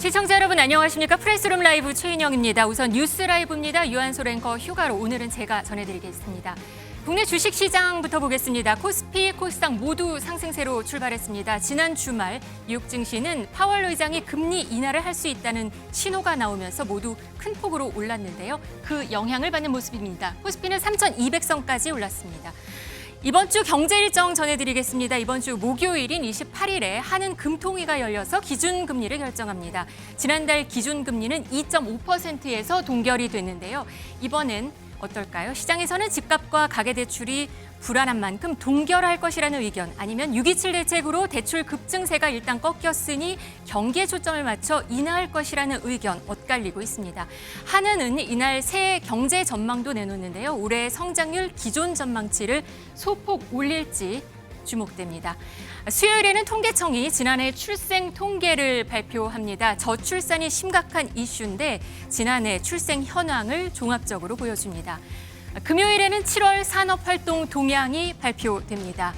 시청자 여러분 안녕하십니까? 프레스룸 라이브 최인영입니다. 우선 뉴스 라이브입니다. 유한솔 앵커 휴가로 오늘은 제가 전해드리겠습니다. 국내 주식시장부터 보겠습니다. 코스피, 코스닥 모두 상승세로 출발했습니다. 지난 주말 뉴욕 증시는 파월 의장이 금리 인하를 할 수 있다는 신호가 나오면서 모두 큰 폭으로 올랐는데요. 그 영향을 받는 모습입니다. 코스피는 3,200선까지 올랐습니다. 이번 주 경제 일정 전해드리겠습니다. 이번 주 목요일인 28일에 한은 금통위가 열려서 기준금리를 결정합니다. 지난달 기준금리는 2.5%에서 동결이 됐는데요. 이번엔 어떨까요? 시장에서는 집값과 가계대출이 불안한 만큼 동결할 것이라는 의견, 아니면 6.27 대책으로 대출 급증세가 일단 꺾였으니 경기에 초점을 맞춰 인하할 것이라는 의견 엇갈리고 있습니다. 한은은 이날 새 경제 전망도 내놓는데요. 올해 성장률 기존 전망치를 소폭 올릴지 주목됩니다. 수요일에는 통계청이 지난해 출생 통계를 발표합니다. 저출산이 심각한 이슈인데 지난해 출생 현황을 종합적으로 보여줍니다. 금요일에는 7월 산업활동 동향이 발표됩니다.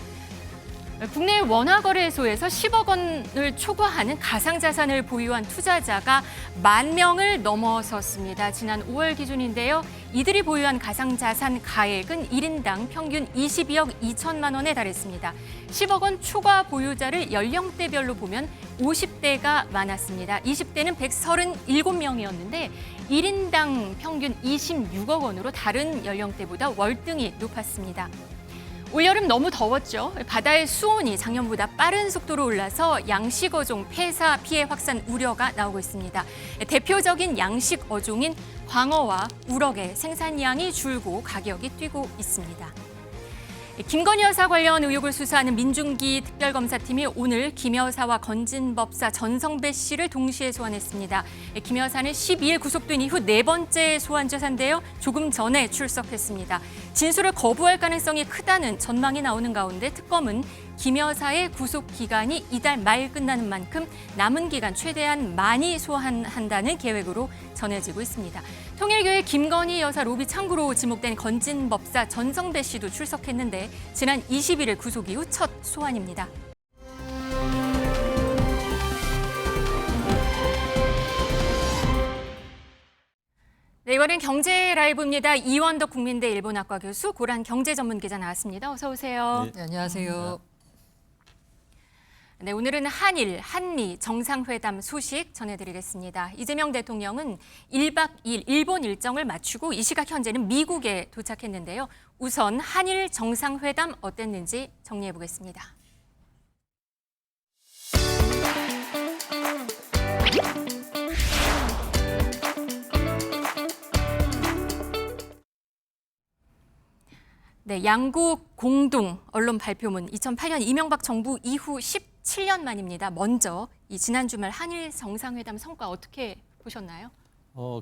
국내 원화거래소에서 10억 원을 초과하는 가상자산을 보유한 투자자가 10,000명을 넘어섰습니다. 지난 5월 기준인데요. 이들이 보유한 가상자산 가액은 1인당 평균 22억 2천만 원에 달했습니다. 10억 원 초과 보유자를 연령대별로 보면 50대가 많았습니다. 20대는 137명이었는데 1인당 평균 26억 원으로 다른 연령대보다 월등히 높았습니다. 올여름 너무 더웠죠. 바다의 수온이 작년보다 빠른 속도로 올라서 양식 어종 폐사 피해 확산 우려가 나오고 있습니다. 대표적인 양식 어종인 광어와 우럭의 생산량이 줄고 가격이 뛰고 있습니다. 김건희 여사 관련 의혹을 수사하는 민중기 특별검사팀이 오늘 김 여사와 건진법사 전성배 씨를 동시에 소환했습니다. 김 여사는 12일 구속된 이후 네 번째 소환조사인데요. 조금 전에 출석했습니다. 진술을 거부할 가능성이 크다는 전망이 나오는 가운데 특검은 김 여사의 구속 기간이 이달 말 끝나는 만큼 남은 기간 최대한 많이 소환한다는 계획으로 전해지고 있습니다. 통일교회 김건희 여사 로비 창구로 지목된 건진법사 전성배 씨도 출석했는데 지난 21일 구속 이후 첫 소환입니다. 네, 이번엔 경제 라이브입니다. 이원덕 국민대 일본학과 교수, 고란 경제전문기자 나왔습니다. 어서 오세요. 네, 안녕하세요. 네, 오늘은 한일, 한미 정상회담 소식 전해드리겠습니다. 이재명 대통령은 1박 2일 일본 일정을 마치고 이 시각 현재는 미국에 도착했는데요. 우선 한일 정상회담 어땠는지 정리해보겠습니다. 네, 양국 공동 언론 발표문 2008년 이명박 정부 이후 17년 만입니다. 먼저 이 지난 주말 한일 정상회담 성과 어떻게 보셨나요?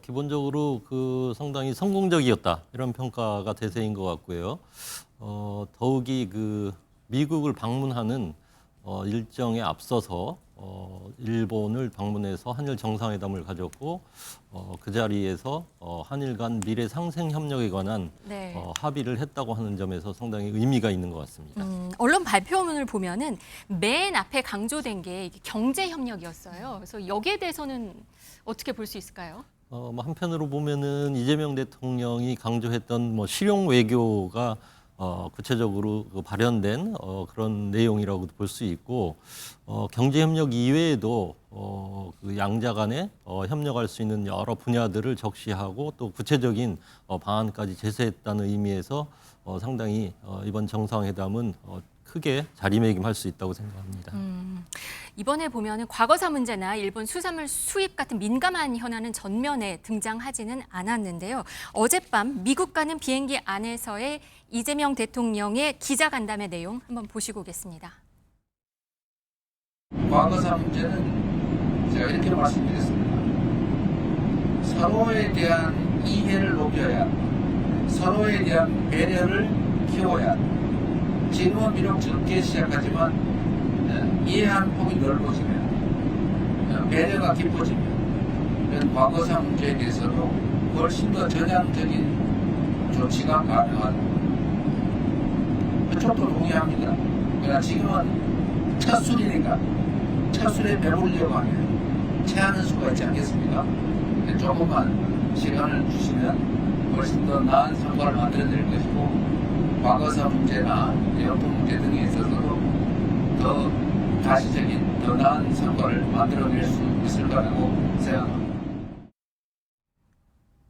기본적으로 상당히 성공적이었다 이런 평가가 대세인 것 같고요. 더욱이 미국을 방문하는 일정에 앞서서 일본을 방문해서 한일 정상회담을 가졌고 그 자리에서 한일 간 미래 상생 협력에 관한 네. 합의를 했다고 하는 점에서 상당히 의미가 있는 것 같습니다. 언론 발표문을 보면은 맨 앞에 강조된 게 경제 협력이었어요. 그래서 여기에 대해서는 어떻게 볼 수 있을까요? 한편으로 보면은 이재명 대통령이 강조했던 실용 외교가 구체적으로 발현된 그런 내용이라고 볼 수 있고 경제 협력 이외에도 양자 간에 협력할 수 있는 여러 분야들을 적시하고 또 구체적인 방안까지 제시했다는 의미에서 상당히 이번 정상회담은 크게 자리매김할 수 있다고 생각합니다. 이번에 보면은 과거사 문제나 일본 수산물 수입 같은 민감한 현안은 전면에 등장하지는 않았는데요. 어젯밤 미국 가는 비행기 안에서의 이재명 대통령의 기자간담회 내용 한번 보시고 오겠습니다. 과거사 문제는 제가 이렇게 말씀드렸습니다. 서로에 대한 이해를 높여야 서로에 대한 배려를 키워야 지금은 비록 적게 시작하지만 이해하는 폭이 넓어지면 배려가 깊어지면 과거사 문제에 대해서도 훨씬 더 전향적인 조치가 가능한 그쪽도 동의합니다. 그러나 지금은 첫 술이니까 첫 술에 배부르려고 하면 제한할 수가 있지 않겠습니까? 조금만 시간을 주시면 훨씬 더 나은 성과를 만들어낼 것이고 과거사 문제나 여러분 문제 등에 있어서도 더 가시적인 더 나은 성과를 만들어낼 수 있을 거라고 생각합니다.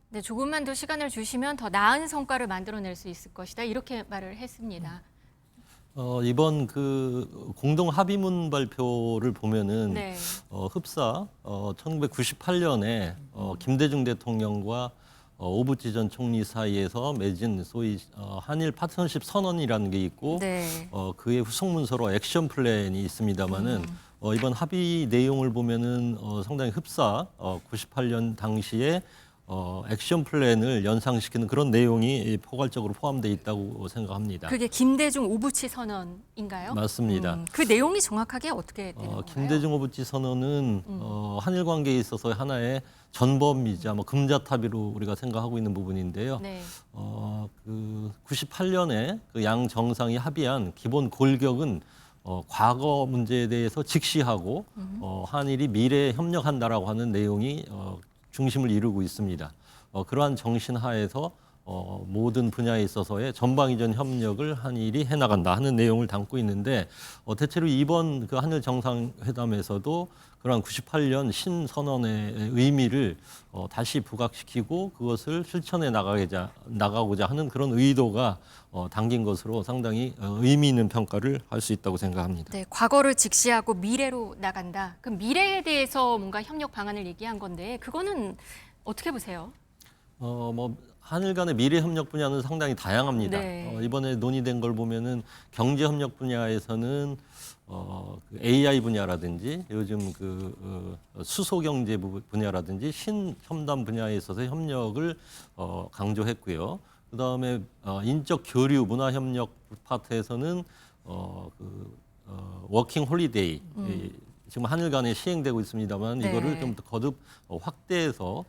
네, 조금만 더 시간을 주시면 더 나은 성과를 만들어낼 수 있을 것이다. 이렇게 말을 했습니다. 이번 그 공동 합의문 발표를 보면은 네. 흡사 1998년에 김대중 대통령과 오부치 전 총리 사이에서 맺은 소위 한일 파트너십 선언이라는 게 있고 네. 그의 후속 문서로 액션 플랜이 있습니다만은 이번 합의 내용을 보면은 상당히 흡사 98년 당시에 액션 플랜을 연상시키는 그런 내용이 포괄적으로 포함되어 있다고 생각합니다. 그게 김대중 오부치 선언인가요? 맞습니다. 그 내용이 정확하게 어떻게 되는 건가요? 김대중 오부치 선언은 한일 관계에 있어서 하나의 전범이자 금자탑으로 우리가 생각하고 있는 부분인데요. 네. 그 98년에 그 양 정상이 합의한 기본 골격은 과거 문제에 대해서 직시하고 한일이 미래에 협력한다라고 하는 내용이 중심을 이루고 있습니다. 그러한 정신 하에서 모든 분야에 있어서의 전방위전 협력을 한일이 해나간다 하는 내용을 담고 있는데 대체로 이번 그 한일 정상회담에서도 그러한 98년 신선언의 의미를 다시 부각시키고 그것을 실천해 나가고자 하는 그런 의도가 담긴 것으로 상당히 의미 있는 평가를 할 수 있다고 생각합니다. 네, 과거를 직시하고 미래로 나간다. 그럼 미래에 대해서 뭔가 협력 방안을 얘기한 건데 그거는 어떻게 보세요? 한일 간의 미래 협력 분야는 상당히 다양합니다. 네. 이번에 논의된 걸 보면은 경제 협력 분야에서는 그 AI 분야라든지 요즘 수소 경제 분야라든지 신첨단 분야에 있어서 협력을 강조했고요. 그다음에 인적 교류 문화 협력 파트에서는 워킹 홀리데이 지금 한일 간에 시행되고 있습니다만 네. 이거를 좀 더 거듭 확대해서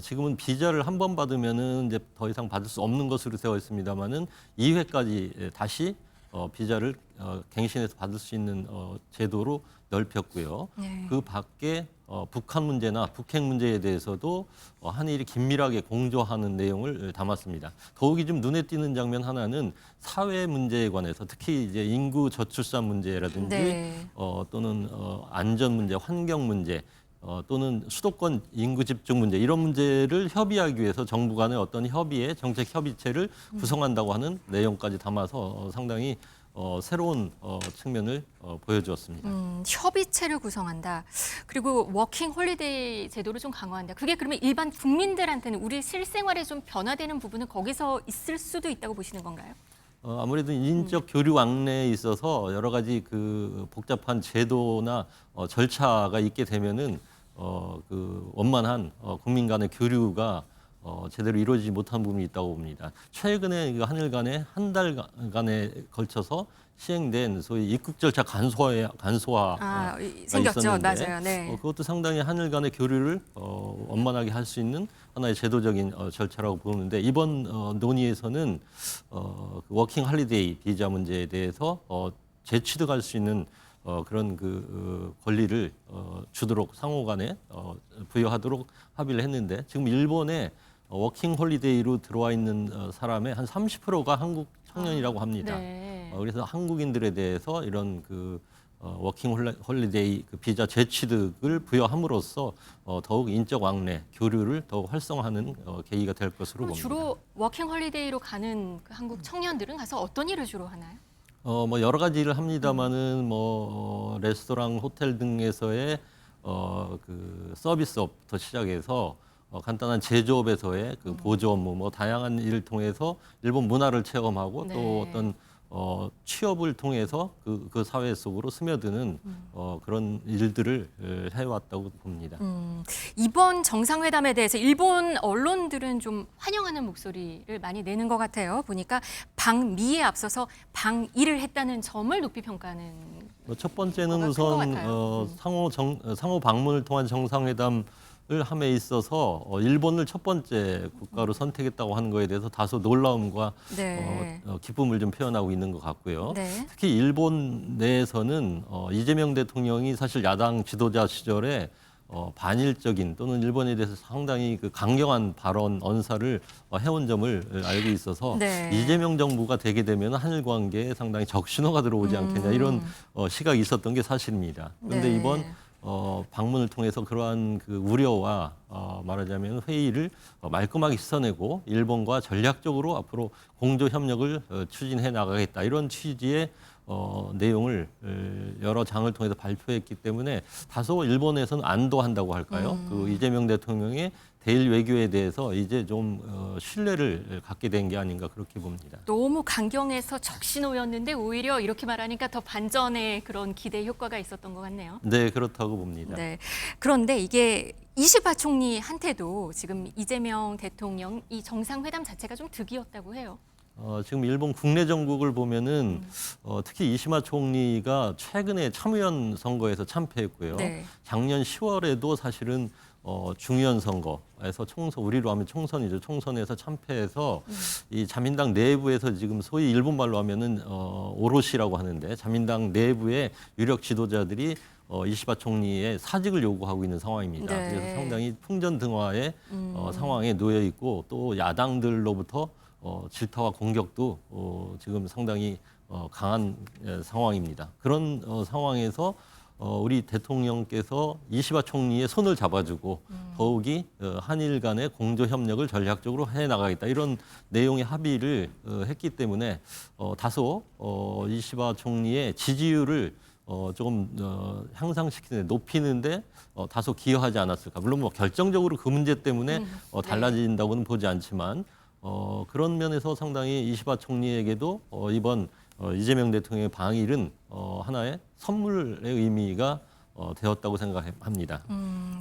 지금은 비자를 한 번 받으면은 이제 더 이상 받을 수 없는 것으로 되어 있습니다만은 2회까지 다시 비자를 갱신해서 받을 수 있는 제도로 넓혔고요. 네. 그 밖에 북한 문제나 북핵 문제에 대해서도 한일이 긴밀하게 공조하는 내용을 담았습니다. 더욱이 좀 눈에 띄는 장면 하나는 사회 문제에 관해서 특히 이제 인구 저출산 문제라든지 네. 또는 안전 문제, 환경 문제 또는 수도권 인구 집중 문제 이런 문제를 협의하기 위해서 정부 간의 어떤 협의의 정책 협의체를 구성한다고 하는 내용까지 담아서 상당히 새로운 측면을 보여주었습니다. 협의체를 구성한다. 그리고 워킹 홀리데이 제도를 좀 강화한다. 그게 그러면 일반 국민들한테는 우리 실생활에 좀 변화되는 부분은 거기서 있을 수도 있다고 보시는 건가요? 아무래도 인적 교류 왕래에 있어서 여러 가지 그 복잡한 제도나 절차가 있게 되면은 그 원만한 국민 간의 교류가 제대로 이루어지지 못한 부분이 있다고 봅니다. 최근에 한일 간에 한 달간에 걸쳐서 시행된 소위 입국 절차 간소화가 생겼죠. 있었는데 맞아요. 네. 그것도 상당히 한일 간의 교류를 원만하게 할 수 있는 하나의 제도적인 절차라고 보는데 이번 논의에서는 그 워킹 할리데이 비자 문제에 대해서 재취득할 수 있는 그런 권리를 주도록 상호간에 부여하도록 합의를 했는데 지금 일본에 워킹 홀리데이로 들어와 있는 사람의 한 30%가 한국 청년이라고 합니다. 네. 그래서 한국인들에 대해서 이런 워킹 홀리데이 비자 재취득을 부여함으로써 더욱 인적 왕래, 교류를 더욱 활성화하는 계기가 될 것으로 봅니다. 주로 워킹 홀리데이로 가는 그 한국 청년들은 가서 어떤 일을 주로 하나요? 여러 가지 일을 합니다만은 레스토랑, 호텔 등에서의 그 서비스업부터 시작해서 간단한 제조업에서의 그 보조 업무, 다양한 일을 통해서 일본 문화를 체험하고 네. 또 어떤 취업을 통해서 그 사회 속으로 스며드는 그런 일들을 해왔다고 봅니다. 이번 정상회담에 대해서 일본 언론들은 좀 환영하는 목소리를 많이 내는 것 같아요. 보니까 방미에 앞서서 방일을 했다는 점을 높이 평가하는. 첫 번째는 뭐가 우선 큰것 같아요. 상호 방문을 통한 정상회담을 함에 있어서 일본을 첫 번째 국가로 선택했다고 하는 것에 대해서 다소 놀라움과 네. 기쁨을 좀 표현하고 있는 것 같고요. 네. 특히 일본 내에서는 이재명 대통령이 사실 야당 지도자 시절에 반일적인 또는 일본에 대해서 상당히 그 강경한 발언 언사를 해온 점을 알고 있어서 네. 이재명 정부가 되게 되면 한일 관계에 상당히 적신호가 들어오지 않겠냐 이런 시각이 있었던 게 사실입니다. 그런데 네. 이번 방문을 통해서 그러한 그 우려와 말하자면 회의를 말끔하게 씻어내고 일본과 전략적으로 앞으로 공조 협력을 추진해 나가겠다 이런 취지의 내용을 여러 장을 통해서 발표했기 때문에 다소 일본에서는 안도한다고 할까요? 그 이재명 대통령의 대일 외교에 대해서 이제 좀 신뢰를 갖게 된 게 아닌가 그렇게 봅니다. 너무 강경해서 적신호였는데 오히려 이렇게 말하니까 더 반전의 그런 기대 효과가 있었던 것 같네요. 네, 그렇다고 봅니다. 네. 그런데 이게 이시바 총리한테도 지금 이재명 대통령 이 정상회담 자체가 좀 득이었다고 해요. 지금 일본 국내 정국을 보면은 특히 이시마 총리가 최근에 참의원 선거에서 참패했고요. 네. 작년 10월에도 사실은 중의원 선거에서 우리로 하면 총선이죠. 총선에서 참패해서 이 자민당 내부에서 지금 소위 일본 말로 하면은 오롯이라고 하는데 자민당 내부의 유력 지도자들이 이시바 총리의 사직을 요구하고 있는 상황입니다. 네. 그래서 상당히 풍전등화의 상황에 놓여 있고 또 야당들로부터 질타와 공격도 지금 상당히 강한 상황입니다. 그런 상황에서 우리 대통령께서 이시바 총리의 손을 잡아주고 더욱이 한일 간의 공조 협력을 전략적으로 해나가겠다 이런 내용의 합의를 했기 때문에 다소 이시바 총리의 지지율을 조금 향상시키는 높이는데 다소 기여하지 않았을까. 물론 뭐 결정적으로 그 문제 때문에 달라진다고는 보지 않지만 그런 면에서 상당히 이시바 총리에게도 이번 이재명 대통령의 방일은 하나의 선물의 의미가 되었다고 생각합니다.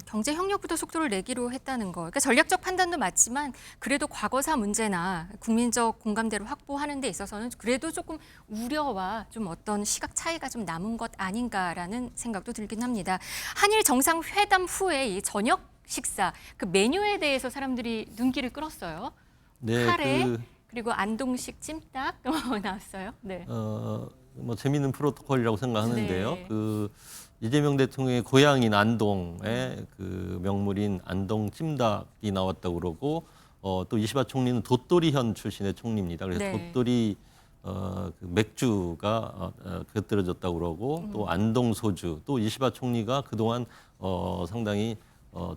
경제 협력부터 속도를 내기로 했다는 거. 그러니까 전략적 판단도 맞지만 그래도 과거사 문제나 국민적 공감대를 확보하는 데 있어서는 그래도 조금 우려와 좀 어떤 시각 차이가 좀 남은 것 아닌가라는 생각도 들긴 합니다. 한일 정상회담 후에 이 저녁 식사 그 메뉴에 대해서 사람들이 눈길을 끌었어요. 네, 카레 그리고 안동식 찜닭 나왔어요. 네. 뭐 재미있는 프로토콜이라고 생각하는데요. 네. 그 이재명 대통령의 고향인 안동의 그 명물인 안동 찜닭이 나왔다고 그러고 또 이시바 총리는 돛도리현 출신의 총리입니다. 그래서 네. 돛도리 그 맥주가 곁들여졌다고 그러고 또 안동 소주 또 이시바 총리가 그동안 상당히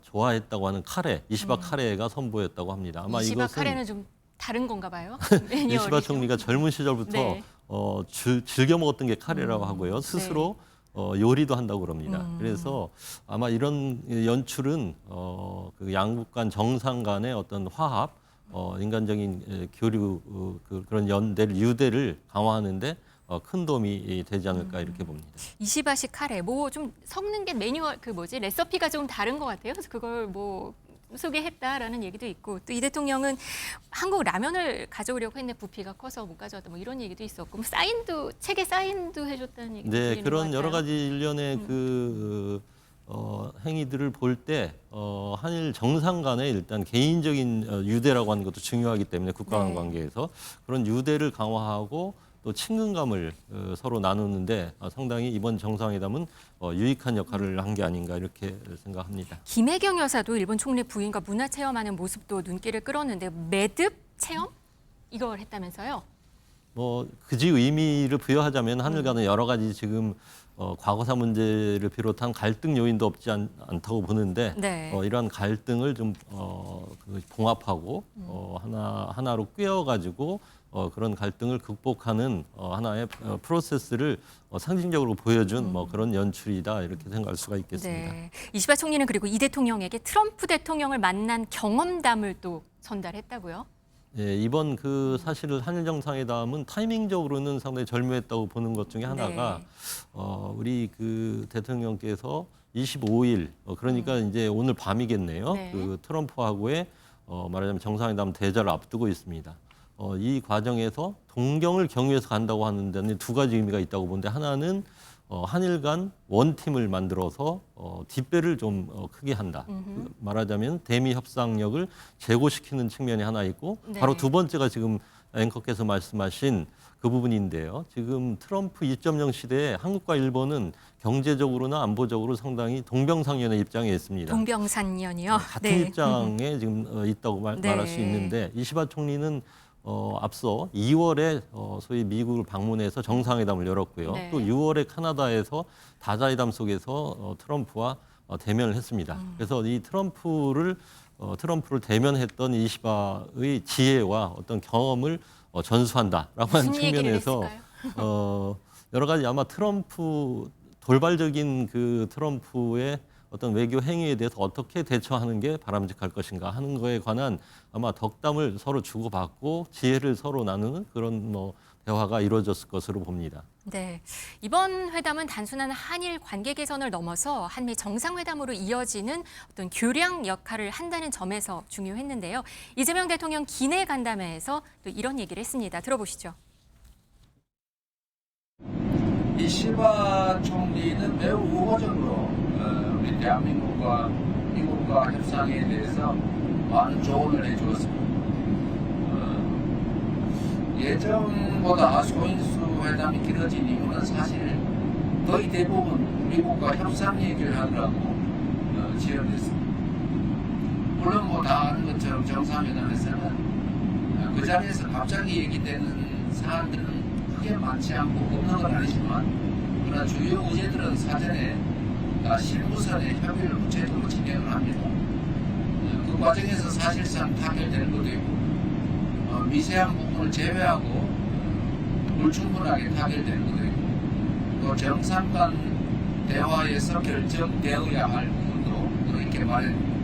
좋아했다고 하는 카레, 이시바 카레가 선보였다고 합니다. 아마 이시바 이것은 카레는 좀 다른 건가 봐요. 이시바 총리가 젊은 시절부터 네. 즐겨 먹었던 게 카레라고 하고요. 스스로 요리도 한다고 그럽니다. 그래서 아마 이런 연출은 그 양국 간 정상 간의 어떤 화합, 인간적인 교류 그런 연대를 유대를 강화하는데 큰 도움이 되지 않을까 이렇게 봅니다. 이시바식 카레 뭐 좀 섞는 게 매뉴얼 레시피가 좀 다른 것 같아요. 그래서 그걸 뭐 소개했다라는 얘기도 있고 또 이 대통령은 한국 라면을 가져오려고 했는데 부피가 커서 못 가져왔다 뭐 이런 얘기도 있었고 뭐 책에 사인도 해줬다는 얘기도 네, 들리는 것 그런 같아요. 여러 가지 일련의 그 행위들을 볼 때 한일 정상 간의 일단 개인적인 유대라고 하는 것도 중요하기 때문에 국가 간 네. 관계에서 그런 유대를 강화하고 또 친근감을 서로 나누는데 상당히 이번 정상회담은 유익한 역할을 한 게 아닌가 이렇게 생각합니다. 김혜경 여사도 일본 총리 부인과 문화 체험하는 모습도 눈길을 끌었는데 매듭 체험 이걸 했다면서요? 뭐 그지 의미를 부여하자면 한일 간은 여러 가지 지금 과거사 문제를 비롯한 갈등 요인도 없지 않다고 보는데 네. 이러한 갈등을 좀 봉합하고 하나로 꿰어가지고 그런 갈등을 극복하는 하나의 프로세스를 상징적으로 보여준 뭐 그런 연출이다 이렇게 생각할 수가 있겠습니다. 네. 이시바 총리는 그리고 이 대통령에게 트럼프 대통령을 만난 경험담을 또 전달했다고요? 예, 이번 그 사실 한일 정상회담은 타이밍적으로는 상당히 절묘했다고 보는 것 중에 하나가 우리 그 대통령께서 25일 그러니까 이제 오늘 밤이겠네요. 네. 그 트럼프하고의 말하자면 정상회담 대자를 앞두고 있습니다. 이 과정에서 동경을 경유해서 간다고 하는 데는 두 가지 의미가 있다고 보는데 하나는 한일 간 원팀을 만들어서 뒷배를 좀 크게 한다. 말하자면 대미 협상력을 제고시키는 측면이 하나 있고 네. 바로 두 번째가 지금 앵커께서 말씀하신 그 부분인데요. 지금 트럼프 2.0 시대에 한국과 일본은 경제적으로나 안보적으로 상당히 동병상련의 입장에 있습니다. 동병상련이요. 같은 네. 입장에 지금 있다고 네. 말할 수 있는데 이시바 총리는 앞서 2월에 소위 미국을 방문해서 정상회담을 열었고요. 네. 또 6월에 카나다에서 다자회담 속에서 트럼프와 대면을 했습니다. 그래서 이 트럼프를 대면했던 이시바의 지혜와 어떤 경험을 전수한다라고 하는 무슨 얘기를 측면에서 했을까요? 여러 가지 아마 돌발적인 그 트럼프의 어떤 외교 행위에 대해서 어떻게 대처하는 게 바람직할 것인가 하는 거에 관한 아마 덕담을 서로 주고받고 지혜를 서로 나누는 그런 대화가 이루어졌을 것으로 봅니다. 네, 이번 회담은 단순한 한일 관계 개선을 넘어서 한미 정상회담으로 이어지는 어떤 교량 역할을 한다는 점에서 중요했는데요. 이재명 대통령 기내 간담회에서 또 이런 얘기를 했습니다. 들어보시죠. 이시바 총리는 매우 우호적으로 우리 대한민국과 미국과 협상에 대해서 많은 조언을 해주었습니다. 예정보다 소인수 회담이 길어진 이유는 사실 거의 대부분 미국과 협상 얘기를 하느라고 지연됐습니다. 물론 다 아는 것처럼 정상회담에서는 그 자리에서 갑자기 얘기되는 사안들은 크게 많지 않고 없는 건 아니지만 그러나 주요 의제들은 사전에 실무선에 협의를 구체적으로 진행을 합니다. 그 과정에서 사실상 타결되는 것도 있고 미세한 부분을 제외하고 불충분하게 타결되는 것도 있고 또 정상 간 대화에서 결정되어야 할 부분도 이렇게 마련됩니다.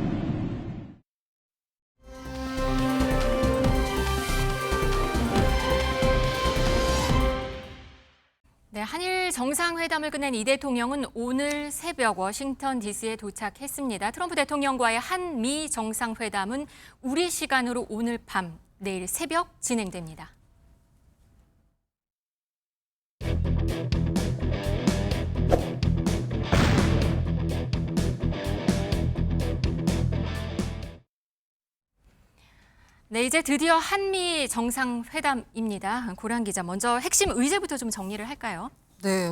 네, 한일 정상회담을 끝낸 이 대통령은 오늘 새벽 워싱턴 DC에 도착했습니다. 트럼프 대통령과의 한미 정상회담은 우리 시간으로 오늘 밤, 내일 새벽 진행됩니다. 네, 이제 드디어 한미 정상회담입니다. 고란 기자, 먼저 핵심 의제부터 좀 정리를 할까요? 네,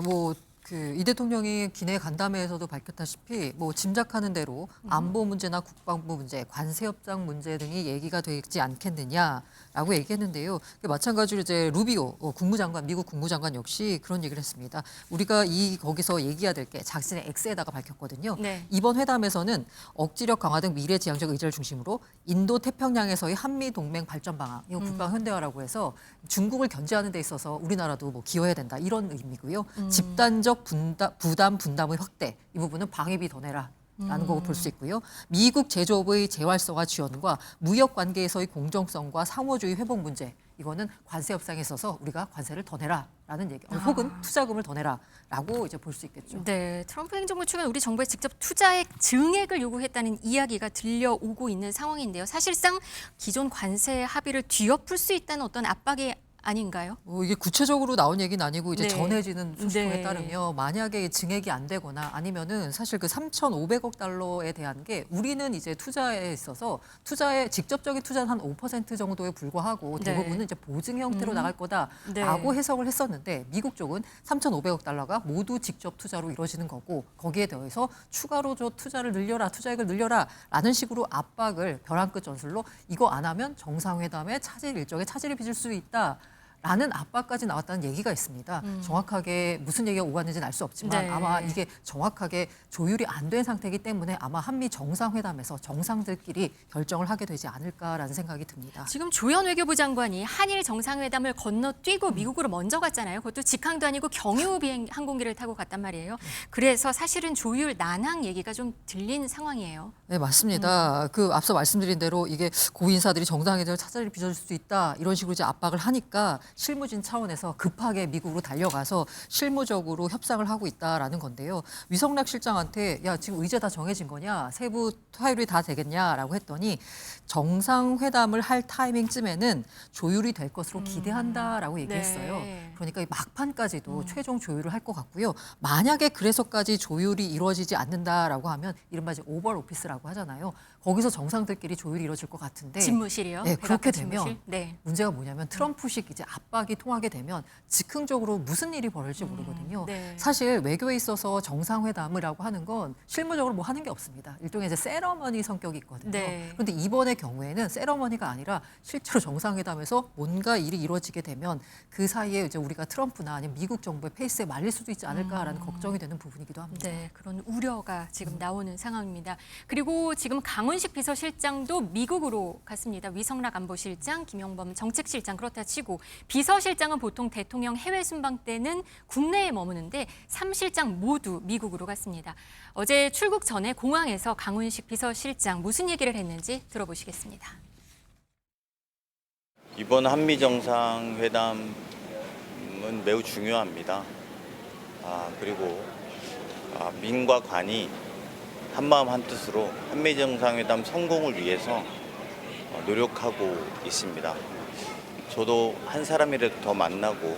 이 대통령이 기내 간담회에서도 밝혔다시피 짐작하는 대로 안보 문제나 국방부 문제, 관세 협상 문제 등이 얘기가 되지 않겠느냐라고 얘기했는데요. 마찬가지로 이제 루비오 국무장관, 미국 국무장관 역시 그런 얘기를 했습니다. 우리가 거기서 얘기해야 될 게 자신의 X에다가 밝혔거든요. 네. 이번 회담에서는 억지력 강화 등 미래지향적 의제를 중심으로 인도 태평양에서의 한미 동맹 발전 방향, 이거 국방 현대화라고 해서 중국을 견제하는 데 있어서 우리나라도 기여해야 된다 이런 의미고요. 집단적 분담의 확대, 이 부분은 방위비 더 내라. 라는 거 볼 수 있고요. 미국 제조업의 재활성화 지원과 무역 관계에서의 공정성과 상호주의 회복 문제, 이거는 관세 협상에 있어서 우리가 관세를 더 내라라는 얘기, 혹은 투자금을 더 내라라고 이제 볼 수 있겠죠. 네, 트럼프 행정부 측은 우리 정부에 직접 투자액 증액을 요구했다는 이야기가 들려오고 있는 상황인데요. 사실상 기존 관세 합의를 뒤엎을 수 있다는 어떤 압박이 아닌가요? 이게 구체적으로 나온 얘기는 아니고 이제 네. 전해지는 소식통에 네. 따르면 만약에 증액이 안 되거나 아니면은 사실 그 3,500억 달러에 대한 게 우리는 이제 투자에 있어서 직접적인 투자는 한 5% 정도에 불과하고 네. 대부분은 이제 보증 형태로 나갈 거다라고 네. 해석을 했었는데 미국 쪽은 3,500억 달러가 모두 직접 투자로 이루어지는 거고 거기에 더해서 추가로 투자액을 늘려라라는 식으로 압박을 벼랑 끝 전술로 이거 안 하면 정상회담에 일정에 차질을 빚을 수 있다. 라는 압박까지 나왔다는 얘기가 있습니다. 정확하게 무슨 얘기가 오갔는지는 알 수 없지만 네. 아마 이게 정확하게 조율이 안 된 상태이기 때문에 아마 한미 정상회담에서 정상들끼리 결정을 하게 되지 않을까라는 생각이 듭니다. 지금 조현 외교부 장관이 한일 정상회담을 건너뛰고 미국으로 먼저 갔잖아요. 그것도 직항도 아니고 경유 비행 항공기를 타고 갔단 말이에요. 그래서 사실은 조율 난항 얘기가 좀 들린 상황이에요. 네, 맞습니다. 앞서 말씀드린 대로 이게 고인사들이 정상회담을 차질을 빚어줄 수 있다 이런 식으로 이제 압박을 하니까 실무진 차원에서 급하게 미국으로 달려가서 실무적으로 협상을 하고 있다라는 건데요. 위성락 실장한테 야 지금 의제 다 정해진 거냐? 세부 타율이 다 되겠냐라고 했더니 정상회담을 할 타이밍쯤에는 조율이 될 것으로 기대한다라고 얘기했어요. 네. 그러니까 이 막판까지도 최종 조율을 할 것 같고요. 만약에 그래서까지 조율이 이루어지지 않는다라고 하면 이른바 이제 오버 오피스라고 하잖아요. 거기서 정상들끼리 조율이 이루어질 것 같은데 집무실이요? 네, 그렇게 백악관 집무실? 되면 네. 문제가 뭐냐면 트럼프식 이제 압박이 통하게 되면 즉흥적으로 무슨 일이 벌어질지 모르거든요. 네. 사실 외교에 있어서 정상회담이라고 하는 건 실무적으로 뭐 하는 게 없습니다. 일종의 이제 세러머니 성격이 있거든요. 네. 그런데 이번의 경우에는 세러머니가 아니라 실제로 정상회담에서 뭔가 일이 이루어지게 되면 그 사이에 이제 우리가 트럼프나 아니면 미국 정부의 페이스에 말릴 수도 있지 않을까라는 걱정이 되는 부분이기도 합니다. 네, 그런 우려가 지금 나오는 상황입니다. 그리고 지금 강훈식 비서실장도 미국으로 갔습니다. 위성락 안보실장, 김용범 정책실장 그렇다 치고 비서실장은 보통 대통령 해외 순방 때는 국내에 머무는데 3실장 모두 미국으로 갔습니다. 어제 출국 전에 공항에서 강훈식 비서실장 무슨 얘기를 했는지 들어보시겠습니다. 이번 한미 정상회담은 매우 중요합니다. 그리고 민과 관이 한마음 한뜻으로 한미 정상회담 성공을 위해서 노력하고 있습니다. 저도 한 사람이라도 더 만나고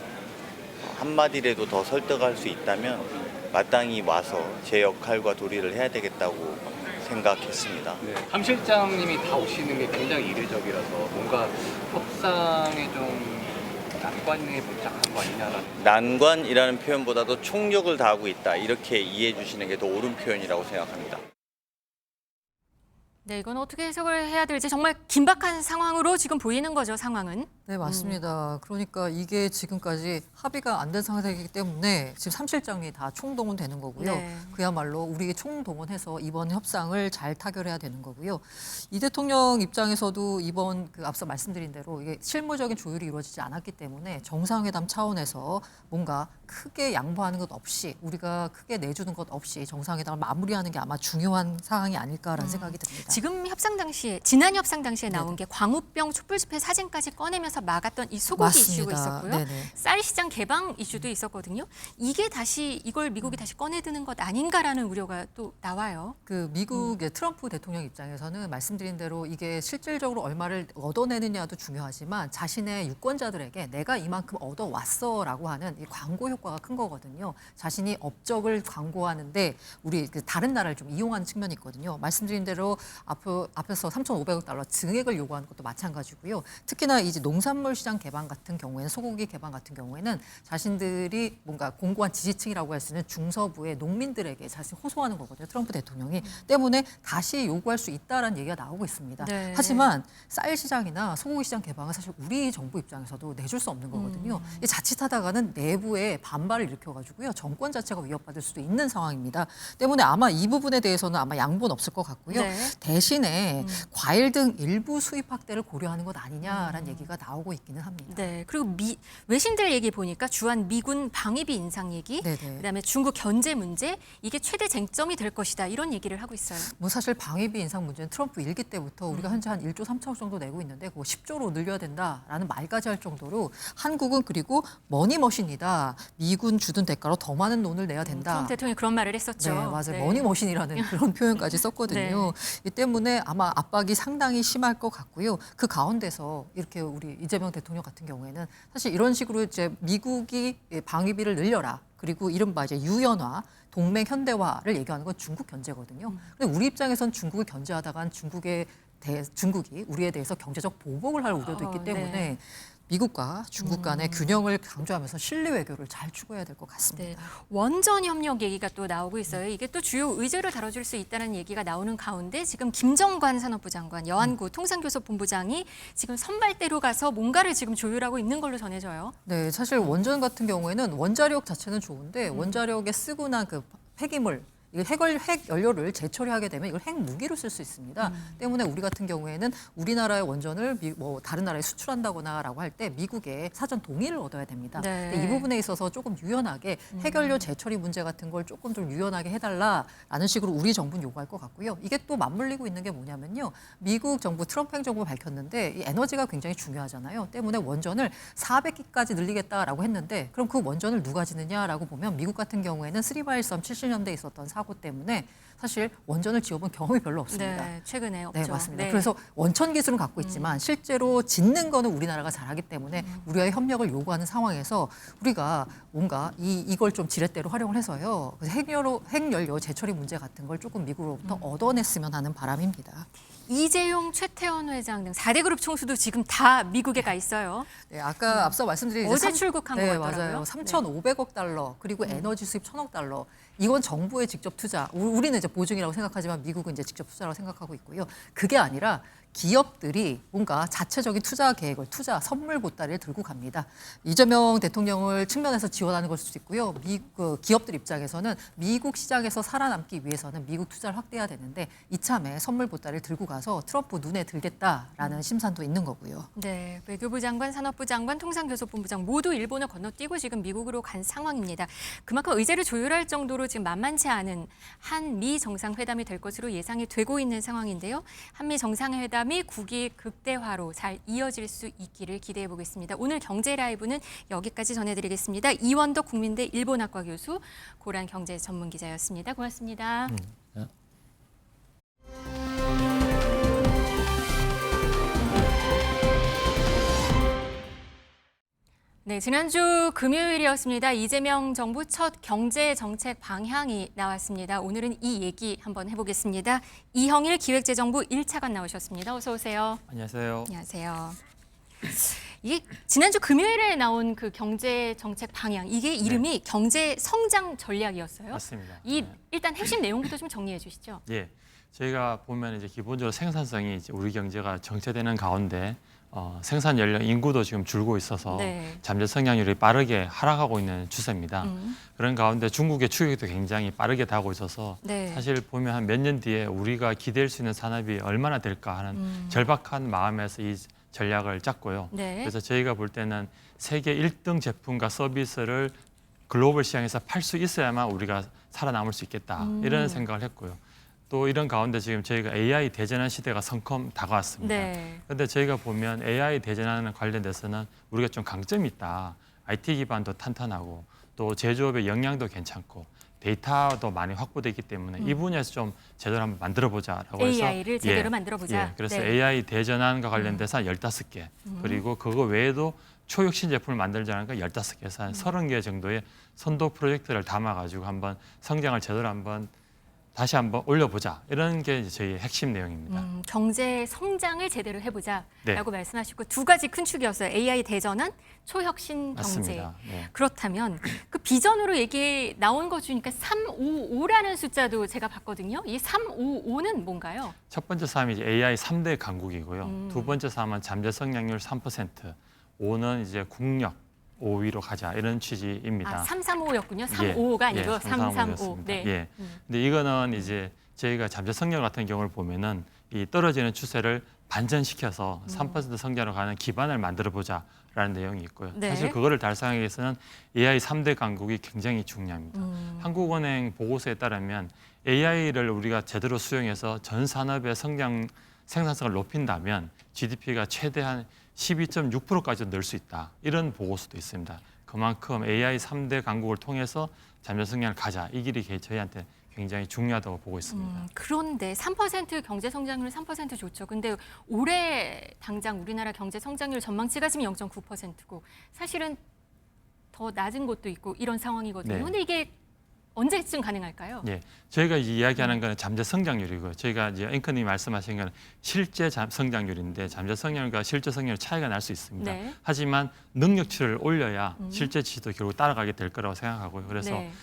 한마디라도 더 설득할 수 있다면 마땅히 와서 제 역할과 도리를 해야 되겠다고 생각했습니다. 네, 함 실장님이 다 오시는 게 굉장히 이례적이라서 뭔가 협상에 좀 난관에 봉착한 거 아니냐라는. 난관이라는 표현보다도 총력을 다하고 있다, 이렇게 이해해 주시는 게 더 옳은 표현이라고 생각합니다. 네, 이건 어떻게 해석을 해야 될지 정말 긴박한 상황으로 지금 보이는 거죠, 상황은. 네, 맞습니다. 그러니까 이게 지금까지 합의가 안 된 상태이기 때문에 지금 3실장이 다 총동원되는 거고요. 네. 그야말로 우리 총동원해서 이번 협상을 잘 타결해야 되는 거고요. 이 대통령 입장에서도 이번 그 앞서 말씀드린 대로 이게 실무적인 조율이 이루어지지 않았기 때문에 정상회담 차원에서 뭔가 크게 양보하는 것 없이 우리가 크게 내주는 것 없이 정상회담을 마무리하는 게 아마 중요한 사항이 아닐까라는 생각이 듭니다. 지금 협상 당시에 지난 협상 당시에 나온 게 광우병 촛불 집회 사진까지 꺼내면서 막았던 이 소고기 맞습니다. 이슈가 있었고요. 네네. 쌀 시장 개방 이슈도 있었거든요. 이게 다시 이걸 미국이 다시 꺼내드는 것 아닌가라는 우려가 또 나와요. 그 미국의 트럼프 대통령 입장에서는 말씀드린 대로 이게 실질적으로 얼마를 얻어내느냐도 중요하지만 자신의 유권자들에게 내가 이만큼 얻어왔어라고 하는 이 광고 효과가 큰 거거든요. 자신이 업적을 광고하는데 우리 그 다른 나라를 좀 이용하는 측면이 있거든요. 말씀드린 대로 앞에서 3,500억 달러 증액을 요구하는 것도 마찬가지고요. 특히나 이제 농산물 시장 개방 같은 경우에는 소고기 개방 같은 경우에는 자신들이 뭔가 공고한 지지층이라고 할 수 있는 중서부의 농민들에게 자신 호소하는 거거든요. 트럼프 대통령이 때문에 다시 요구할 수 있다라는 얘기가 나오고 있습니다. 네. 하지만 쌀 시장이나 소고기 시장 개방은 사실 우리 정부 입장에서도 내줄 수 없는 거거든요. 이 자칫하다가는 내부에 반발을 일으켜가지고요. 정권 자체가 위협받을 수도 있는 상황입니다. 때문에 아마 이 부분에 대해서는 아마 양보는 없을 것 같고요. 네. 대신에 과일 등 일부 수입 확대를 고려하는 것 아니냐라는 얘기가 나오고 있기는 합니다. 네, 그리고 외신들 얘기 보니까 주한 미군 방위비 인상 얘기, 네네. 그다음에 중국 견제 문제 이게 최대 쟁점이 될 것이다 이런 얘기를 하고 있어요. 뭐 사실 방위비 인상 문제는 트럼프 일기 때부터 우리가 현재 한 1조 3천억 정도 내고 있는데 그거 10조로 늘려야 된다라는 말까지 할 정도로 한국은 그리고 머니머신이다. 미군 주둔 대가로 더 많은 돈을 내야 된다. 트럼프 대통령이 그런 말을 했었죠. 네, 맞아요. 네. 머니머신이라는 그런 표현까지 썼거든요. 이 때문에 아마 압박이 상당히 심할 것 같고요. 그 가운데서 이렇게 우리 이재명 대통령 같은 경우에는 사실 이런 식으로 이제 미국이 방위비를 늘려라. 그리고 이른바 이제 유연화, 동맹 현대화를 얘기하는 건 중국 견제거든요. 근데 우리 입장에선 중국을 견제하다간 중국이 우리에 대해서 경제적 보복을 할 우려도 있기 때문에 네. 미국과 중국 간의 균형을 강조하면서 실리 외교를 잘 추구해야 될 것 같습니다. 네, 원전 협력 얘기가 또 나오고 있어요. 이게 또 주요 의제를 다뤄줄 수 있다는 얘기가 나오는 가운데 지금 김정관 산업부 장관, 여한구 통상교섭본부장이 지금 선발대로 가서 뭔가를 지금 조율하고 있는 걸로 전해져요. 네, 사실 원전 같은 경우에는 원자력 자체는 좋은데 원자력에 쓰고 난 그 폐기물 이거 핵 연료를 재처리하게 되면 이걸 핵 무기로 쓸 수 있습니다. 때문에 우리 같은 경우에는 우리나라의 원전을 뭐 다른 나라에 수출한다거나라고 할 때 미국의 사전 동의를 얻어야 됩니다. 네. 근데 이 부분에 있어서 조금 유연하게 핵 연료 재처리 문제 같은 걸 조금 좀 유연하게 해달라라는 식으로 우리 정부는 요구할 것 같고요. 이게 또 맞물리고 있는 게 뭐냐면요. 미국 정부 트럼프 행정부가 밝혔는데 이 에너지가 굉장히 중요하잖아요. 때문에 원전을 400기까지 늘리겠다라고 했는데 그럼 그 원전을 누가 짓느냐라고 보면 미국 같은 경우에는 3바일섬 70년대에 있었던 하고 때문에 사실 원전을 지어본 경험이 별로 없습니다. 네, 최근에 없죠. 네, 맞습니다. 네. 그래서 원천 기술은 갖고 있지만 실제로 짓는 거는 우리나라가 잘하기 때문에 우리와의 협력을 요구하는 상황에서 우리가 뭔가 이걸 좀 지렛대로 활용을 해서요. 그래서 핵연료 재처리 문제 같은 걸 조금 미국으로부터 얻어냈으면 하는 바람입니다. 이재용, 최태원 회장 등 4대 그룹 총수도 지금 다 미국에 가 있어요. 네, 아까 앞서 말씀드린 이제 어제 출국한 것 네, 같더라고요. 맞아요. 3,500억 달러 그리고 에너지 수입 1,000억 달러. 이건 정부의 직접 투자. 우리는 이제 보증이라고 생각하지만 미국은 이제 직접 투자라고 생각하고 있고요. 그게 아니라 기업들이 뭔가 자체적인 투자 계획을 선물 보따리를 들고 갑니다. 이재명 대통령을 측면에서 지원하는 걸 수도 있고요. 기업들 입장에서는 미국 시장에서 살아남기 위해서는 미국 투자를 확대해야 되는데 이참에 선물 보따리를 들고 가서 트럼프 눈에 들겠다라는 심산도 있는 거고요. 네, 외교부 장관, 산업부 장관, 통상교섭본부 장 모두 일본을 건너뛰고 지금 미국으로 간 상황입니다. 그만큼 의제를 조율할 정도로 지금 만만치 않은 한미 정상회담이 될 것으로 예상이 되고 있는 상황인데요. 한미 정상회담이 국위 극대화로 잘 이어질 수 있기를 기대해 보겠습니다. 오늘 경제 라이브는 여기까지 전해드리겠습니다. 이원덕 국민대 일본학과 교수, 고란 경제 전문 기자였습니다. 고맙습니다. 네. 네, 지난주 금요일이었습니다. 이재명 정부 첫 경제 정책 방향이 나왔습니다. 오늘은 이 얘기 한번 해보겠습니다. 이형일 기획재정부 1차관 나오셨습니다. 어서 오세요. 안녕하세요. 안녕하세요. 이게 지난주 금요일에 나온 그 경제 정책 방향, 이게 이름이 경제 성장 전략이었어요. 맞습니다. 일단 핵심 내용부터 좀 정리해 주시죠. 예, 저희가 보면 이제 기본적으로 생산성이 이제 우리 경제가 정체되는 가운데 생산 연령 인구도 지금 줄고 있어서 네. 잠재 성장률이 빠르게 하락하고 있는 추세입니다. 그런 가운데 중국의 추격도 굉장히 빠르게 다가오고 있어서 네. 사실 보면 한 몇 년 뒤에 우리가 기댈 수 있는 산업이 얼마나 될까 하는 절박한 마음에서 이 전략을 짰고요. 네. 그래서 저희가 볼 때는 세계 1등 제품과 서비스를 글로벌 시장에서 팔 수 있어야만 우리가 살아남을 수 있겠다 이런 생각을 했고요. 또 이런 가운데 지금 저희가 AI 대전환 시대가 성큼 다가왔습니다. 네. 그런데 저희가 보면 AI 대전환 관련돼서는 우리가 좀 강점이 있다. IT 기반도 탄탄하고 또 제조업의 역량도 괜찮고 데이터도 많이 확보되기 때문에 이 분야에서 좀 제대로 한번 만들어보자라고 해서 AI를 제대로 만들어보자. 예, 그래서 네. AI 대전환과 관련돼서 한 15개 그리고 그거 외에도 초혁신 제품을 만들자는 거 15개에서 한 30개 정도의 선도 프로젝트를 담아가지고 한번 성장을 제대로 한번 다시 한번 올려보자 이런 게 이제 저희의 핵심 내용입니다. 경제 성장을 제대로 해보자라고 네. 말씀하시고 두 가지 큰 축이었어요. AI 대전환, 초혁신 경제. 맞습니다. 네. 그렇다면 그 비전으로 얘기 나온 거 주니까 355라는 숫자도 제가 봤거든요. 이 355는 뭔가요? 첫 번째 사항이 이제 AI 3대 강국이고요. 두 번째 사항은 잠재 성장률 3%, 5는 이제 국력 5위로 가자 이런 취지입니다. 아, 335였군요. 355가 아니고 335. 네. 예. 근데 이거는 이제 저희가 잠재 성장 같은 경우를 보면은 이 떨어지는 추세를 반전시켜서 3% 성장으로 가는 기반을 만들어 보자라는 내용이 있고요. 네. 사실 그거를 달성하기 위해서는 AI 3대 강국이 굉장히 중요합니다. 한국은행 보고서에 따르면 AI를 우리가 제대로 수용해서 전 산업의 생산성을 높인다면 GDP가 최대한 12.6%까지 늘 수 있다. 이런 보고서도 있습니다. 그만큼 AI 3대 강국을 통해서 잠재 성장을 가자. 이 길이 저희한테 굉장히 중요하다고 보고 있습니다. 그런데 3% 경제 성장률 3% 좋죠. 근데 올해 당장 우리나라 경제 성장률 전망치가 지금 0.9%고 사실은 더 낮은 곳도 있고 이런 상황이거든요. 네. 근데 이게 언제쯤 가능할까요? 예, 저희가 이야기하는 거는 잠재 성장률이고요. 저희가 이제 앵커님이 말씀하신 거는 실제 성장률인데 잠재 성장률과 실제 성장률 차이가 날 수 있습니다. 네. 하지만 능력치를 올려야 실제 지수도 결국 따라가게 될 거라고 생각하고요. 그래서 네.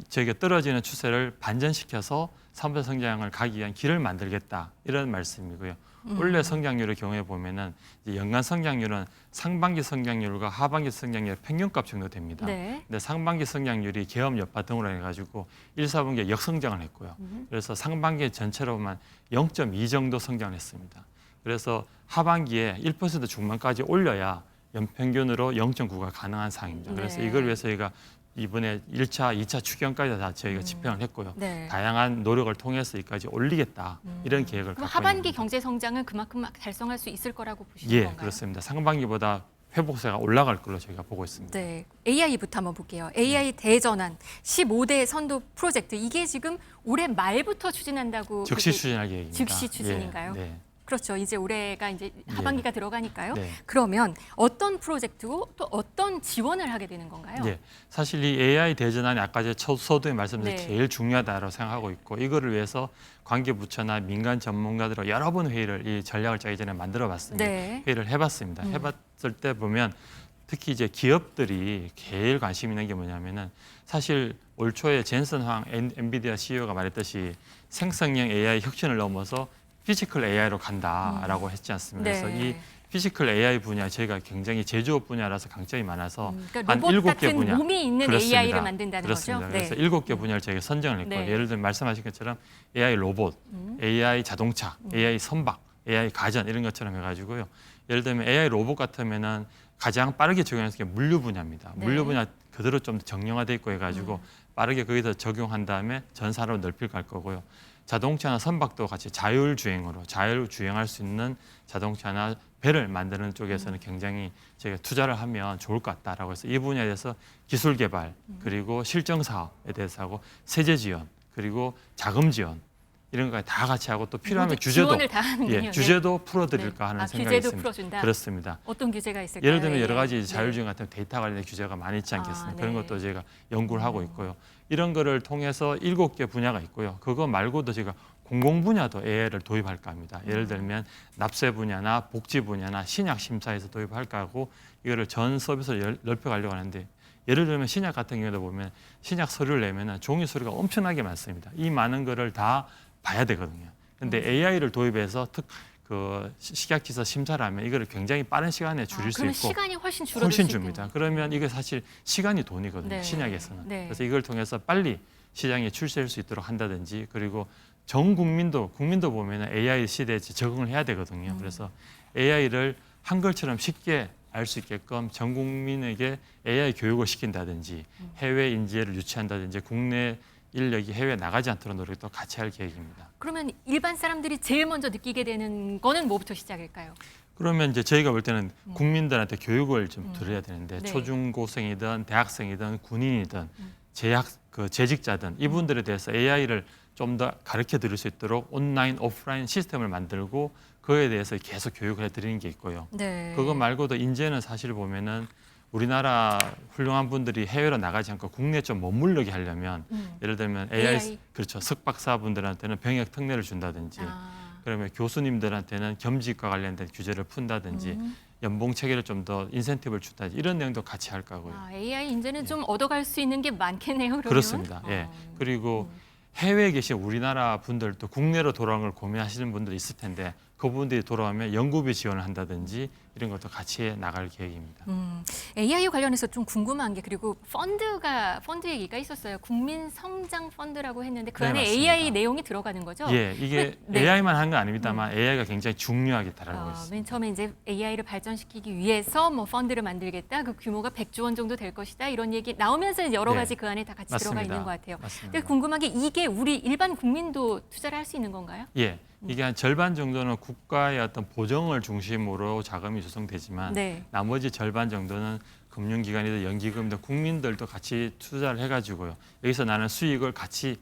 저희가 떨어지는 추세를 반전시켜서 3% 성장을 가기 위한 길을 만들겠다 이런 말씀이고요. 원래 성장률의 경우에 보면은 이제 연간 성장률은 상반기 성장률과 하반기 성장률의 평균값 정도 됩니다. 네. 근데 상반기 성장률이 계엄 여파 등으로 해가지고 1, 4분기에 역성장을 했고요. 그래서 상반기 전체로 보면 0.2 정도 성장을 했습니다. 그래서 하반기에 1% 중반까지 올려야 연평균으로 0.9가 가능한 상황입니다. 그래서 네. 이걸 위해서 저희가 이번에 1차, 2차 추경까지 다 저희가 집행을 했고요. 네. 다양한 노력을 통해서 여기까지 올리겠다 이런 계획을 그럼 갖고 하반기 있는 겁니다. 경제 성장은 그만큼 달성할 수 있을 거라고 보시는 예, 건가요? 그렇습니다. 상반기보다 회복세가 올라갈 걸로 저희가 보고 있습니다. 네, AI부터 한번 볼게요. AI 대전환 15대 선도 프로젝트 이게 지금 올해 말부터 추진한다고 즉시 그렇게 추진할 계획입니다. 즉시 추진인가요? 예, 네. 그렇죠. 이제 올해가 이제 하반기가 들어가니까요. 네. 그러면 어떤 프로젝트고 또 어떤 지원을 하게 되는 건가요? 예, 사실 이 AI 대전환이 아까 제 서두에 말씀드린 네. 제일 중요하다고 생각하고 있고 이거를 위해서 관계부처나 민간 전문가들과 여러 번 회의를 이 전략을 짜기 전에 만들어봤습니다. 네. 회의를 해봤습니다. 해봤을 때 보면 특히 이제 기업들이 제일 관심 있는 게 뭐냐면은 사실 올 초에 젠슨 황 엔비디아 CEO가 말했듯이 생성형 AI 혁신을 넘어서 피지컬 AI로 간다라고 했지 않습니까? 네. 그래서 이 피지컬 AI 분야 저희가 굉장히 제조업 분야라서 강점이 많아서 그러니까 한 로봇 7개 같은 분야 몸이 있는 그렇습니다. AI를 만든다는 그렇습니다. 거죠. 그래서 7개 분야를 저희가 선정을 했고 네. 예를 들면 말씀하신 것처럼 AI 로봇, AI 자동차, AI 선박, AI 가전 이런 것처럼 해가지고요. 예를 들면 AI 로봇 같으면은 가장 빠르게 적용하는 게 물류 분야입니다. 네. 물류 분야 그대로 좀 더 정형화돼 있고 해가지고 빠르게 거기서 적용한 다음에 전 산업으로 넓힐 갈 거고요. 자동차나 선박도 같이 자율주행할 수 있는 자동차나 배를 만드는 쪽에서는 굉장히 저희가 투자를 하면 좋을 것 같다라고 해서 이 분야에 대해서 기술 개발 그리고 실정 사업에 대해서 하고 세제 지원 그리고 자금 지원 이런 거 다 같이 하고 또 필요하면 모두 규제도 지원을 다 하는군요. 예, 규제도 풀어드릴까 네. 하는 아, 생각이 규제도 있습니다. 풀어준다? 그렇습니다. 어떤 규제가 있을까요? 예를 들면 여러 AI? 가지 네. 자율주행 같은 데이터 관련된 규제가 많이 있지 않겠습니까? 아, 그런 네. 것도 저희가 연구를 하고 있고요. 이런 거를 통해서 7개 분야가 있고요. 그거 말고도 저희가 공공 분야도 AI를 도입할까 합니다. 예를 들면 납세 분야나 복지 분야나 신약 심사에서 도입할까 하고 이거를 전 서비스를 넓혀가려고 하는데 예를 들면 신약 같은 경우도 보면 신약 서류를 내면은 종이 서류가 엄청나게 많습니다. 이 많은 거를 다 봐야 되거든요. 근데 AI를 도입해서 식약처에서 심사를 하면 이거를 굉장히 빠른 시간에 줄일 수 그러면 있고 시간이 훨씬 줄어들 훨씬 수 줍니다. 있겠네요. 그러면 이게 사실 시간이 돈이거든요. 네. 신약에서는. 네. 그래서 이걸 통해서 빨리 시장에 출시할 수 있도록 한다든지 그리고 전 국민도 보면 AI 시대에 적응을 해야 되거든요. 그래서 AI를 한글처럼 쉽게 알 수 있게끔 전 국민에게 AI 교육을 시킨다든지 해외 인재를 유치한다든지 국내 인력이 해외에 나가지 않도록 노력도 같이 할 계획입니다. 그러면 일반 사람들이 제일 먼저 느끼게 되는 거는 뭐부터 시작일까요? 그러면 이제 저희가 볼 때는 국민들한테 교육을 좀 드려야 되는데 네. 초중고생이든 대학생이든 군인이든 재직자든 이분들에 대해서 AI를 좀 더 가르쳐 드릴 수 있도록 온라인, 오프라인 시스템을 만들고 그에 대해서 계속 교육을 해드리는 게 있고요. 네. 그거 말고도 이제는 사실 보면은 우리나라 훌륭한 분들이 해외로 나가지 않고 국내에 좀 머물러게 하려면 예를 들면 AI 그렇죠. 석박사분들한테는 병역 특례를 준다든지 그러면 교수님들한테는 겸직과 관련된 규제를 푼다든지 연봉 체계를 좀 더 인센티브를 준다든지 이런 내용도 같이 할 거고요. AI 이제는 좀 얻어갈 수 있는 게 많겠네요. 그러면? 그렇습니다. 예. 그리고 해외에 계신 우리나라 분들도 국내로 돌아오는 걸 고민하시는 분들이 있을 텐데 그분들이 돌아오면 연구비 지원을 한다든지 이런 것도 같이 나갈 계획입니다. AI 관련해서 좀 궁금한 게 그리고 펀드 얘기가 있었어요. 국민 성장 펀드라고 했는데 그 네, 안에 맞습니다. AI 내용이 들어가는 거죠? 예, 이게 네. AI만 하는 건 아닙니다만 AI가 굉장히 중요하게 다루고 있습니다. 맨 처음에 이제 AI를 발전시키기 위해서 뭐 펀드를 만들겠다. 그 규모가 100조 원 정도 될 것이다. 이런 얘기 나오면서 여러 네. 가지 그 안에 다 같이 들어가 맞습니다. 있는 것 같아요. 맞습니다. 근데 궁금한 게 이게 우리 일반 국민도 투자를 할 수 있는 건가요? 예, 이게 한 절반 정도는 국가의 어떤 보정을 중심으로 자금이 조성되지만 네. 나머지 절반 정도는 금융기관이든 연기금이든 국민들도 같이 투자를 해가지고요. 여기서 나는 수익을 같이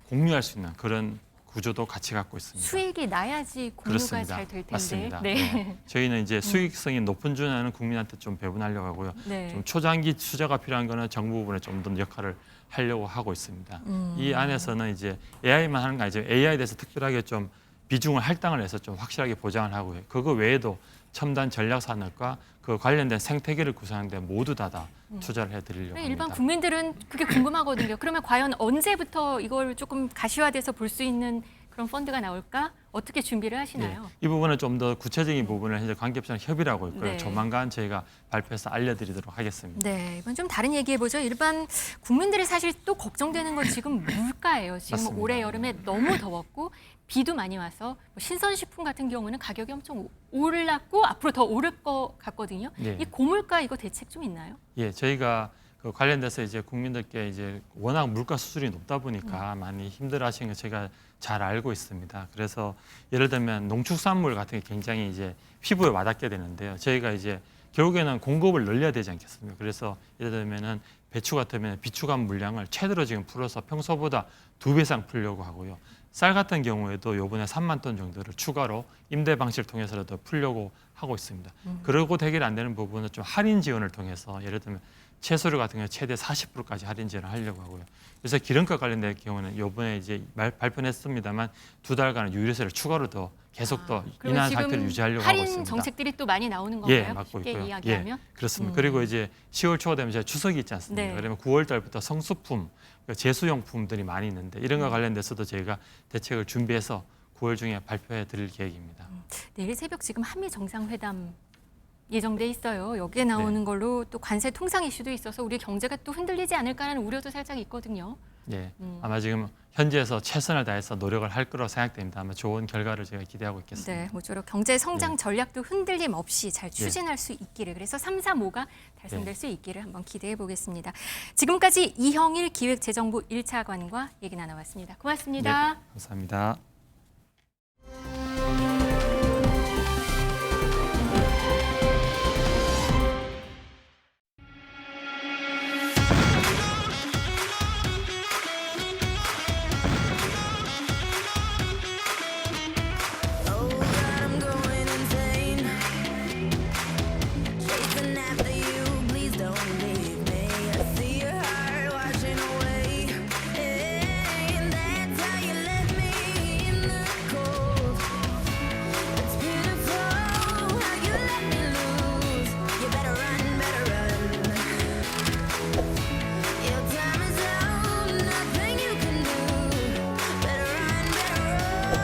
공유할 수 있는 그런 구조도 같이 갖고 있습니다. 수익이 나야지 공유가 그렇습니다. 잘 될 텐데. 맞습니다. 네. 네. 저희는 이제 수익성이 높은 분야는 국민한테 좀 배분하려고 하고요. 네. 좀 초장기 투자가 필요한 거는 정부 부분에 좀 더 역할을 하려고 하고 있습니다. 이 안에서는 이제 AI만 하는 거 아니죠. AI에 대해서 특별하게 좀 비중을 할당을 해서 좀 확실하게 보장을 하고요. 그거 외에도 첨단 전략 산업과 그 관련된 생태계를 구성하는데 모두 다 투자를 해드리려고 합니다. 일반 국민들은 그게 궁금하거든요. 그러면 과연 언제부터 이걸 조금 가시화돼서 볼 수 있는 그런 펀드가 나올까? 어떻게 준비를 하시나요? 네, 이 부분은 좀 더 구체적인 부분을 현재 관계부처랑 협의를 하고 있고요. 네. 조만간 저희가 발표해서 알려드리도록 하겠습니다. 네, 이번 좀 다른 얘기해 보죠. 일반 국민들이 사실 또 걱정되는 건 지금 물가예요. 지금 맞습니다. 올해 여름에 너무 더웠고 비도 많이 와서 뭐 신선식품 같은 경우는 가격이 엄청 올랐고 앞으로 더 오를 것 같거든요. 네. 이 고물가 이거 대책 좀 있나요? 예, 저희가 그 관련돼서 이제 국민들께 이제 워낙 물가 수준이 높다 보니까 많이 힘들어하시는 거 제가 잘 알고 있습니다. 그래서 예를 들면 농축산물 같은 게 굉장히 이제 피부에 와닿게 되는데요. 저희가 이제 결국에는 공급을 늘려야 되지 않겠습니까? 그래서 예를 들면은 배추 같으면 비축한 물량을 최대로 지금 풀어서 평소보다 2배 이상 풀려고 하고요. 쌀 같은 경우에도 이번에 3만 톤 정도를 추가로 임대 방식을 통해서라도 풀려고 하고 있습니다. 그러고 해결 안 되는 부분은 좀 할인 지원을 통해서 예를 들면 채소류 같은 경우 최대 40%까지 할인 지원을 하려고 하고요. 그래서 기름값 관련된 경우는 이번에 이제 발표는 했습니다만 2달간은 유류세를 추가로 더 계속 더 그리고 인하한 지금 상태를 유지하려고 하고 할인 있습니다. 정책들이 또 많이 나오는 건가요? 예, 맡고 쉽게 있고요. 이야기하면? 예, 그렇습니다. 그리고 이제 10월 초가 되면 이제 추석이 있지 않습니까? 네. 그러면 9월 달부터 성수품, 제수용품들이 많이 있는데 이런 거 관련돼서도 저희가 대책을 준비해서 9월 중에 발표해 드릴 계획입니다. 내일 새벽 지금 한미 정상회담 예정돼 있어요. 여기에 나오는 걸로 또 관세 통상 이슈도 있어서 우리 경제가 또 흔들리지 않을까라는 우려도 살짝 있거든요. 예, 아마 지금 현지에서 최선을 다해서 노력을 할 거라고 생각됩니다. 아마 좋은 결과를 제가 기대하고 있겠습니다. 네, 모쪼록 경제 성장 전략도 흔들림 없이 잘 추진할 수 있기를, 그래서 3, 4, 5가 달성될 수 있기를 한번 기대해 보겠습니다. 지금까지 이형일 기획재정부 1차관과 얘기 나눠봤습니다. 고맙습니다. 네, 감사합니다. Oh God, I'm going insane. Chasing after you, please don't leave me. I see your heart washing away, and that's how you left me in the cold. It's beautiful how you let me loose. You better run, better run. Your time is out, nothing you can do. Better run, better run.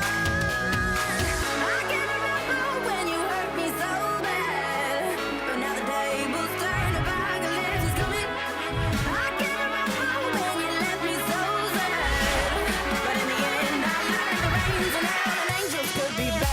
I can't remember when you hurt me so bad, but now the tables turn, apocalypse is coming. I can't remember when you left me so sad, but in the end I learned the rains and hell and angels could be bad.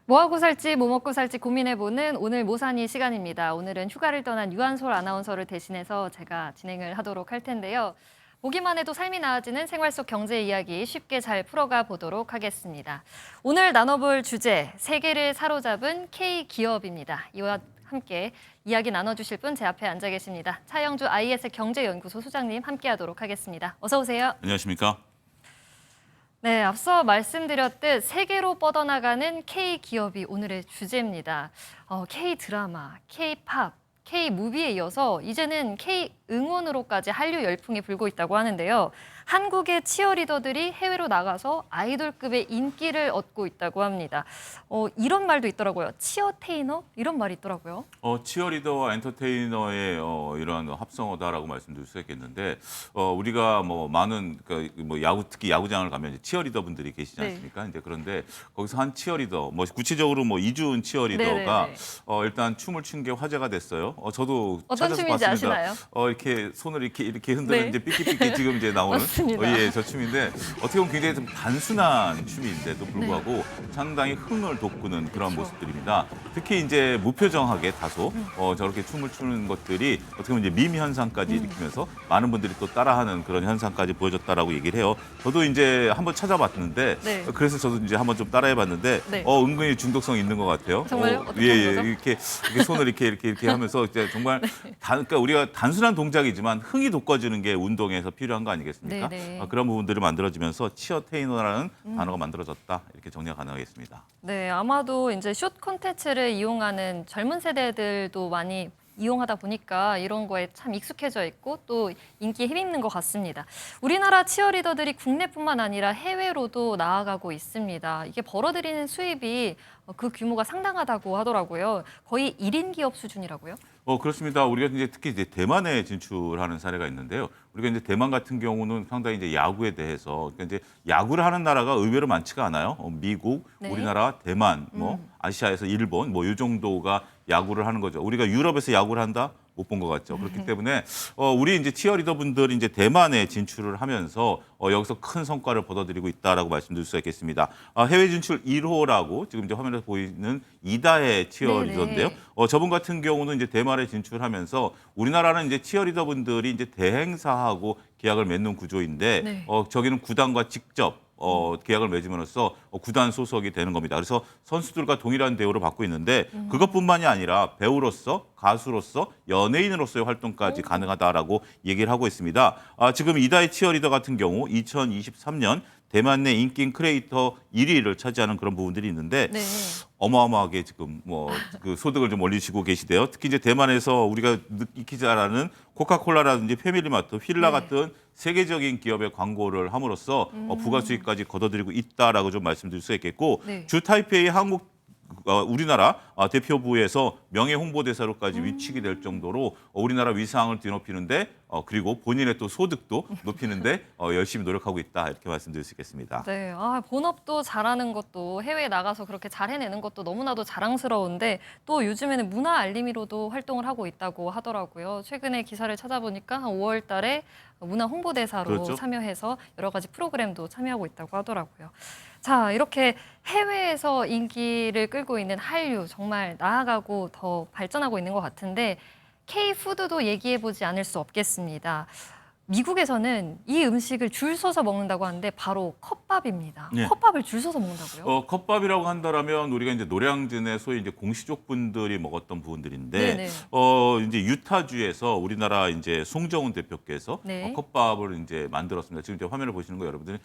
뭐 하고 살지, 뭐 먹고 살지 고민해보는 오늘 모산이 시간입니다. 오늘은 휴가를 떠난 유한솔 아나운서를 대신해서 제가 진행을 하도록 할 텐데요. 보기만 해도 삶이 나아지는 생활 속 경제 이야기 쉽게 잘 풀어가 보도록 하겠습니다. 오늘 나눠볼 주제, 세계를 사로잡은 K기업입니다. 이와 함께 이야기 나눠주실 분 제 앞에 앉아 계십니다. 차영주 IS 경제연구소 소장님 함께하도록 하겠습니다. 어서 오세요. 안녕하십니까? 네, 앞서 말씀드렸듯 세계로 뻗어나가는 K기업이 오늘의 주제입니다. K드라마, K팝, K무비에 이어서 이제는 K응원으로까지 한류 열풍이 불고 있다고 하는데요. 한국의 치어리더들이 해외로 나가서 아이돌급의 인기를 얻고 있다고 합니다. 이런 말도 있더라고요. 치어테이너? 이런 말이 있더라고요. 치어리더와 엔터테이너의 이러한 합성어다라고 말씀드릴 수 있겠는데 우리가 뭐 많은 뭐 야구 특히 야구장을 가면 이제 치어리더 분들이 계시지 않습니까? 이제 그런데 거기서 한 치어리더 뭐 구체적으로 뭐 이주은 치어리더가 네네네. 일단 춤을 춘 게 화제가 됐어요. 저도 어떤 찾아서 춤인지 봤습니다. 아시나요? 이렇게 손을 이렇게 흔드는 네. 이제 삐끼삐끼 지금 이제 나오는 맞습니다. 예, 저 춤인데 어떻게 보면 굉장히 좀 단순한 춤인데도 불구하고 상당히 흥을 돋구는 그런 모습들입니다. 특히 이제 무표정하게 다소 저렇게 춤을 추는 것들이 어떻게 보면 이제 밈 현상까지 일으키면서 많은 분들이 또 따라하는 그런 현상까지 보여줬다라고 얘기를 해요. 저도 이제 한번 찾아봤는데 네. 그래서 저도 이제 한번 좀 따라해봤는데 네. 은근히 중독성 있는 것 같아요. 정말요? 어떻게 예, 하는 거죠? 이렇게 손을 이렇게 하면서 이제 정말 그러니까 우리가 단순한 동작이지만 흥이 돋궈지는 게 운동에서 필요한 거 아니겠습니까? 네네. 그런 부분들이 만들어지면서 치어테이너라는 단어가 만들어졌다 이렇게 정리가 가능하겠습니다. 네, 아마도 이제 숏 콘텐츠를 이용하는 젊은 세대들도 많이 이용하다 보니까 이런 거에 참 익숙해져 있고 또 인기에 힘입는 것 같습니다. 우리나라 치어리더들이 국내뿐만 아니라 해외로도 나아가고 있습니다. 이게 벌어들이는 수입이 그 규모가 상당하다고 하더라고요. 거의 1인 기업 수준이라고요? 그렇습니다. 우리가 이제 특히 이제 대만에 진출하는 사례가 있는데요. 우리가 이제 대만 같은 경우는 상당히 이제 야구에 대해서 그러니까 이제 야구를 하는 나라가 의외로 많지가 않아요. 미국, 네. 우리나라, 대만, 뭐 아시아에서 일본, 뭐 이 정도가 야구를 하는 거죠. 우리가 유럽에서 야구를 한다? 못 본 것 같죠. 그렇기 때문에 우리 이제 치어리더분들이 이제 대만에 진출을 하면서 여기서 큰 성과를 거둬들이고 있다라고 말씀드릴 수가 있겠습니다. 해외 진출 1호라고 지금 이제 화면에서 보이는 이다혜 치어리더인데요. 네네. 저분 같은 경우는 이제 대만에 진출하면서 우리나라는 이제 치어리더분들이 이제 대행사하고 계약을 맺는 구조인데 네. 저기는 구단과 직접 계약을 맺음으로써 구단 소속이 되는 겁니다. 그래서 선수들과 동일한 대우를 받고 있는데 그것뿐만이 아니라 배우로서 가수로서 연예인으로서의 활동까지 가능하다라고 얘기를 하고 있습니다. 지금 이다희 치어리더 같은 경우 2023년 대만 내 인기 크리에이터 1위를 차지하는 그런 부분들이 있는데 네. 어마어마하게 지금 뭐 그 소득을 좀 올리시고 계시대요. 특히 이제 대만에서 우리가 익히 잘 아는 코카콜라라든지 패밀리마트, 휠라 네. 같은 세계적인 기업의 광고를 함으로써 부가 수익까지 거둬들이고 있다라고 좀 말씀드릴 수 있겠고 네. 주 타이페이 한국 우리나라 대표부에서 명예 홍보대사로까지 위치게 될 정도로 우리나라 위상을 뒤높이는데 그리고 본인의 또 소득도 높이는데 열심히 노력하고 있다 이렇게 말씀드릴 수 있겠습니다. 네, 본업도 잘하는 것도 해외에 나가서 그렇게 잘 해내는 것도 너무나도 자랑스러운데 또 요즘에는 문화 알림이로도 활동을 하고 있다고 하더라고요. 최근에 기사를 찾아보니까 한 5월 달에 문화 홍보대사로 그렇죠. 참여해서 여러 가지 프로그램도 참여하고 있다고 하더라고요. 자, 이렇게 해외에서 인기를 끌고 있는 한류 정말 나아가고 더 발전하고 있는 것 같은데 K-푸드도 얘기해보지 않을 수 없겠습니다. 미국에서는 이 음식을 줄 서서 먹는다고 하는데 바로 컵밥입니다. 네. 컵밥을 줄 서서 먹는다고요? 컵밥이라고 한다라면 우리가 이제 노량진의 소위 이제 공시족 분들이 먹었던 부분들인데 네네. 이제 유타주에서 우리나라 이제 송정훈 대표께서 네. 컵밥을 이제 만들었습니다. 지금 이제 화면을 보시는 거 여러분들이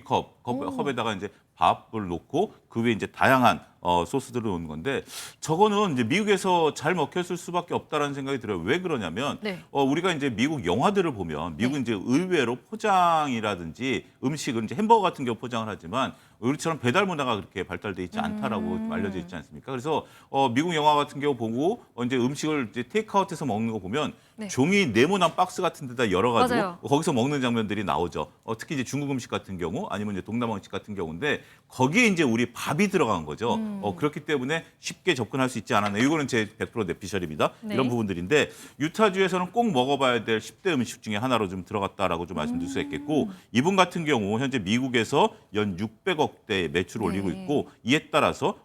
컵에다가 이제 밥을 놓고 그 위에 이제 다양한 소스들을 놓은 건데 저거는 이제 미국에서 잘 먹혔을 수밖에 없다라는 생각이 들어요. 왜 그러냐면 네. 우리가 이제 미국 영화들을 보면 미국은 이제 의외로 포장이라든지 음식을 이제 햄버거 같은 경우 포장을 하지만 우리처럼 배달 문화가 그렇게 발달돼 있지 않다라고 좀 알려져 있지 않습니까? 그래서 미국 영화 같은 경우 보고 이제 음식을 이제 테이크아웃해서 먹는 거 보면 네. 종이 네모난 박스 같은 데다 열어가지고 맞아요. 거기서 먹는 장면들이 나오죠. 특히 이제 중국 음식 같은 경우 아니면 이제 동남아 음식 같은 경우인데 거기에 이제 우리 밥이 들어간 거죠. 그렇기 때문에 쉽게 접근할 수 있지 않았나. 이거는 제 100% 내피셜입니다. 네. 이런 부분들인데 유타주에서는 꼭 먹어봐야 될 10대 음식 중에 하나로 좀 들어갔다라고 좀 말씀드릴 수 있겠고 이분 같은 경우 현재 미국에서 연 600억대 매출을 올리고 네. 있고 이에 따라서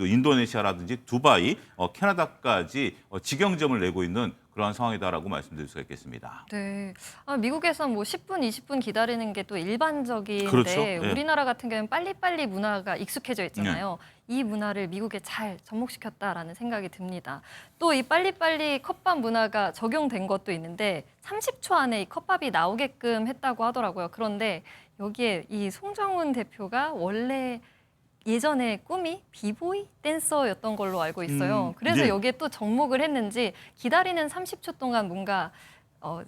인도네시아라든지 두바이, 캐나다까지 직영점을 내고 있는 그러한 상황이다라고 말씀드릴 수가 있겠습니다. 네. 미국에선 뭐 10분, 20분 기다리는 게 또 일반적인데 그렇죠. 네. 우리나라 같은 경우는 빨리빨리 문화가 익숙해져 있잖아요. 이 문화를 미국에 잘 접목시켰다라는 생각이 듭니다. 또 이 빨리빨리 컵밥 문화가 적용된 것도 있는데 30초 안에 이 컵밥이 나오게끔 했다고 하더라고요. 그런데 여기에 이 송정훈 대표가 원래 예전에 꿈이 비보이 댄서였던 걸로 알고 있어요. 그래서 네. 여기에 또 접목을 했는지 기다리는 30초 동안 뭔가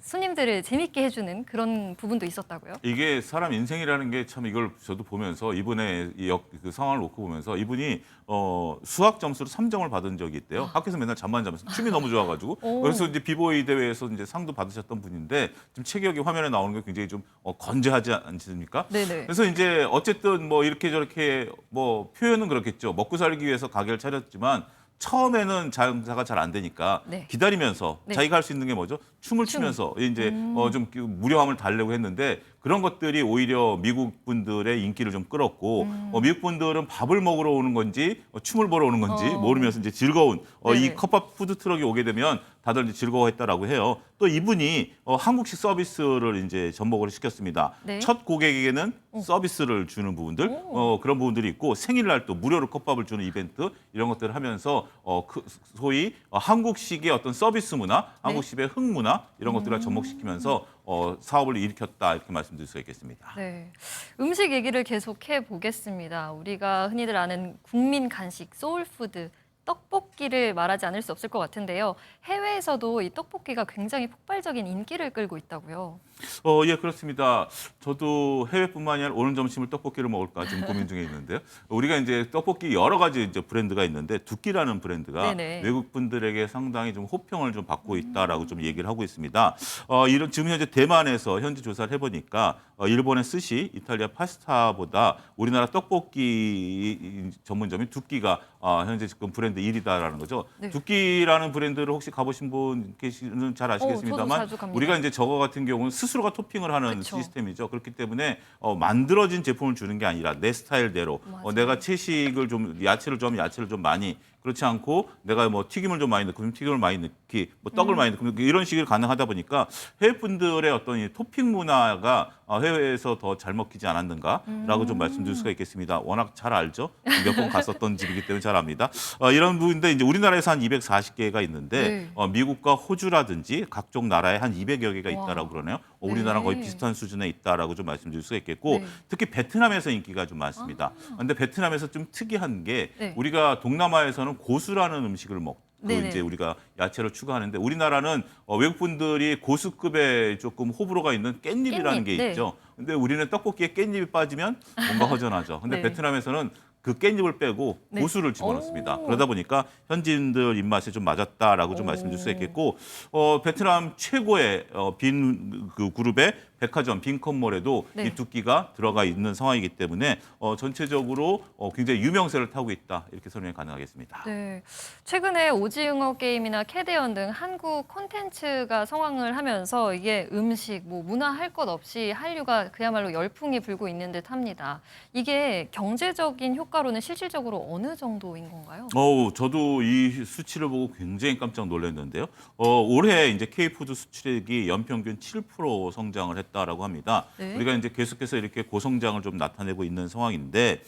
손님들을 재밌게 해주는 그런 부분도 있었다고요? 이게 사람 인생이라는 게 참 이걸 저도 보면서 이분의 그 상황을 놓고 보면서 이분이 수학 점수로 3점을 받은 적이 있대요. 학교에서 맨날 잠만 자면서 춤이 너무 좋아가지고 오. 그래서 이제 비보이 대회에서 이제 상도 받으셨던 분인데 지금 체격이 화면에 나오는 게 굉장히 좀 건재하지 않습니까? 네네. 그래서 이제 어쨌든 뭐 이렇게 저렇게 뭐 표현은 그렇겠죠. 먹고 살기 위해서 가게를 차렸지만 처음에는 장사가 잘 안 되니까 네. 기다리면서 네. 자기가 할 수 있는 게 뭐죠? 춤을 추면서 이제 좀 무료함을 달래고 했는데 그런 것들이 오히려 미국 분들의 인기를 좀 끌었고 미국 분들은 밥을 먹으러 오는 건지 춤을 보러 오는 건지 모르면서 이제 즐거운 네네. 이 컵밥 푸드 트럭이 오게 되면 다들 이제 즐거워했다라고 해요. 또 이분이 한국식 서비스를 이제 접목을 시켰습니다. 네. 첫 고객에게는 서비스를 주는 부분들 그런 부분들이 있고 생일날 또 무료로 컵밥을 주는 이벤트 이런 것들을 하면서 소위 한국식의 어떤 서비스 문화, 한국식의 흥 문화 이런 것들을 접목시키면서 사업을 일으켰다 이렇게 말씀드릴 수 있겠습니다. 네. 음식 얘기를 계속 해보겠습니다. 우리가 흔히들 아는 국민 간식, 소울푸드, 떡볶이를 말하지 않을 수 없을 것 같은데요. 해외에서도 이 떡볶이가 굉장히 폭발적인 인기를 끌고 있다고요. 예, 그렇습니다. 저도 해외뿐만이 아니라 오늘 점심을 떡볶이를 먹을까 지금 고민 중에 있는데요. 우리가 이제 떡볶이 여러 가지 이제 브랜드가 있는데 두끼라는 브랜드가 네네. 외국 분들에게 상당히 좀 호평을 좀 받고 있다라고 좀 얘기를 하고 있습니다. 이런 지금 현재 대만에서 현지 조사를 해보니까 일본의 스시, 이탈리아 파스타보다 우리나라 떡볶이 전문점인 두끼가 현재 지금 브랜드 브랜드 1위다라는 거죠. 네. 두끼라는 브랜드를 혹시 가보신 분 계시는 잘 저도 아시겠습니다만 자주 갑니다. 우리가 이제 저거 같은 경우는 스스로가 토핑을 하는 그쵸. 시스템이죠. 그렇기 때문에 만들어진 제품을 주는 게 아니라 내 스타일대로 맞아요. 내가 채식을 좀 야채를 좀 많이 그렇지 않고 내가 뭐 튀김을 좀 많이 넣고 그럼 튀김을 많이 넣기, 뭐 떡을 많이 넣고 이런 식으로 가능하다 보니까 해외 분들의 어떤 이 토핑 문화가 해외에서 더 잘 먹히지 않았는가라고 좀 말씀드릴 수가 있겠습니다. 워낙 잘 알죠. 몇 번 갔었던 집이기 때문에 잘 압니다. 이런 부분인데 이제 우리나라에서 한 240개가 있는데 네. 미국과 호주라든지 각종 나라에 한 200여 개가 있다라고 그러네요. 우리나라랑 거의 네. 비슷한 수준에 있다라고 좀 말씀드릴 수가 있겠고 네. 특히 베트남에서 인기가 좀 많습니다. 그런데 베트남에서 좀 특이한 게 네. 우리가 동남아에서는 고수라는 음식을 먹고 네네. 이제 우리가 야채를 추가하는데 우리나라는 외국 분들이 고수급에 조금 호불호가 있는 깻잎이라는 깻잎, 게 네. 있죠. 근데 우리는 떡볶이에 깻잎이 빠지면 뭔가 허전하죠. 근데 네. 베트남에서는 그 깻잎을 빼고 네. 고수를 집어넣습니다. 오. 그러다 보니까 현지인들 입맛에 좀 맞았다라고 좀 말씀드릴 수 있겠고 베트남 최고의 빈 그 그룹의 백화점 빈컨몰에도 네. 이 두끼가 들어가 있는 상황이기 때문에 전체적으로 굉장히 유명세를 타고 있다 이렇게 설명이 가능하겠습니다. 네. 최근에 오징어 게임이나 캐대언 등 한국 콘텐츠가 성황을 하면서 이게 음식, 뭐 문화 할 것 없이 한류가 그야말로 열풍이 불고 있는 듯합니다. 이게 경제적인 효과로는 실질적으로 어느 정도인 건가요? 저도 이 수치를 보고 굉장히 깜짝 놀랐는데요. 올해 이제 K푸드 수출액이 연평균 7% 성장을 했다라고 합니다. 네. 우리가 이제 계속해서 이렇게 고성장을 좀 나타내고 있는 상황인데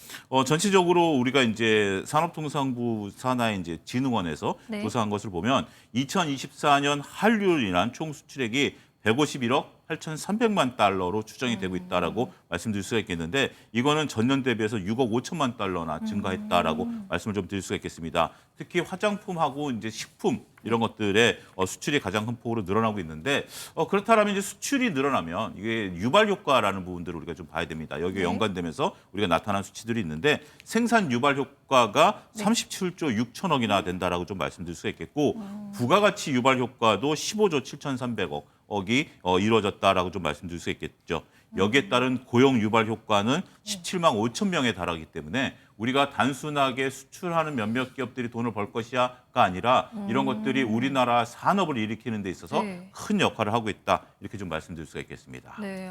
전체적으로 우리가 이제 산업통상부 산하의 이제 진흥원에서 네. 조사한 것을 보면 2024년 한류인한 총 수출액이 151억 8,300만 달러로 추정이 되고 있다라고 말씀드릴 수가 있겠는데 이거는 전년 대비해서 6억 5천만 달러나 증가했다라고 말씀을 좀 드릴 수가 있겠습니다. 특히 화장품하고 이제 식품 이런 것들의 수출이 가장 큰 폭으로 늘어나고 있는데 그렇다면 이제 수출이 늘어나면 이게 유발 효과라는 부분들을 우리가 좀 봐야 됩니다. 여기에 네. 연관되면서 우리가 나타난 수치들이 있는데 생산 유발 효과가 37조 6천억이나 된다라고 좀 말씀드릴 수가 있겠고 부가가치 유발 효과도 15조 7,300억이 이루어졌다라고 좀 말씀드릴 수 있겠죠. 여기에 따른 고용 유발 효과는 17만 5천 명에 달하기 때문에 우리가 단순하게 수출하는 몇몇 기업들이 돈을 벌 것이야가 아니라 이런 것들이 우리나라 산업을 일으키는 데 있어서 네. 큰 역할을 하고 있다. 이렇게 좀 말씀드릴 수가 있겠습니다. 네,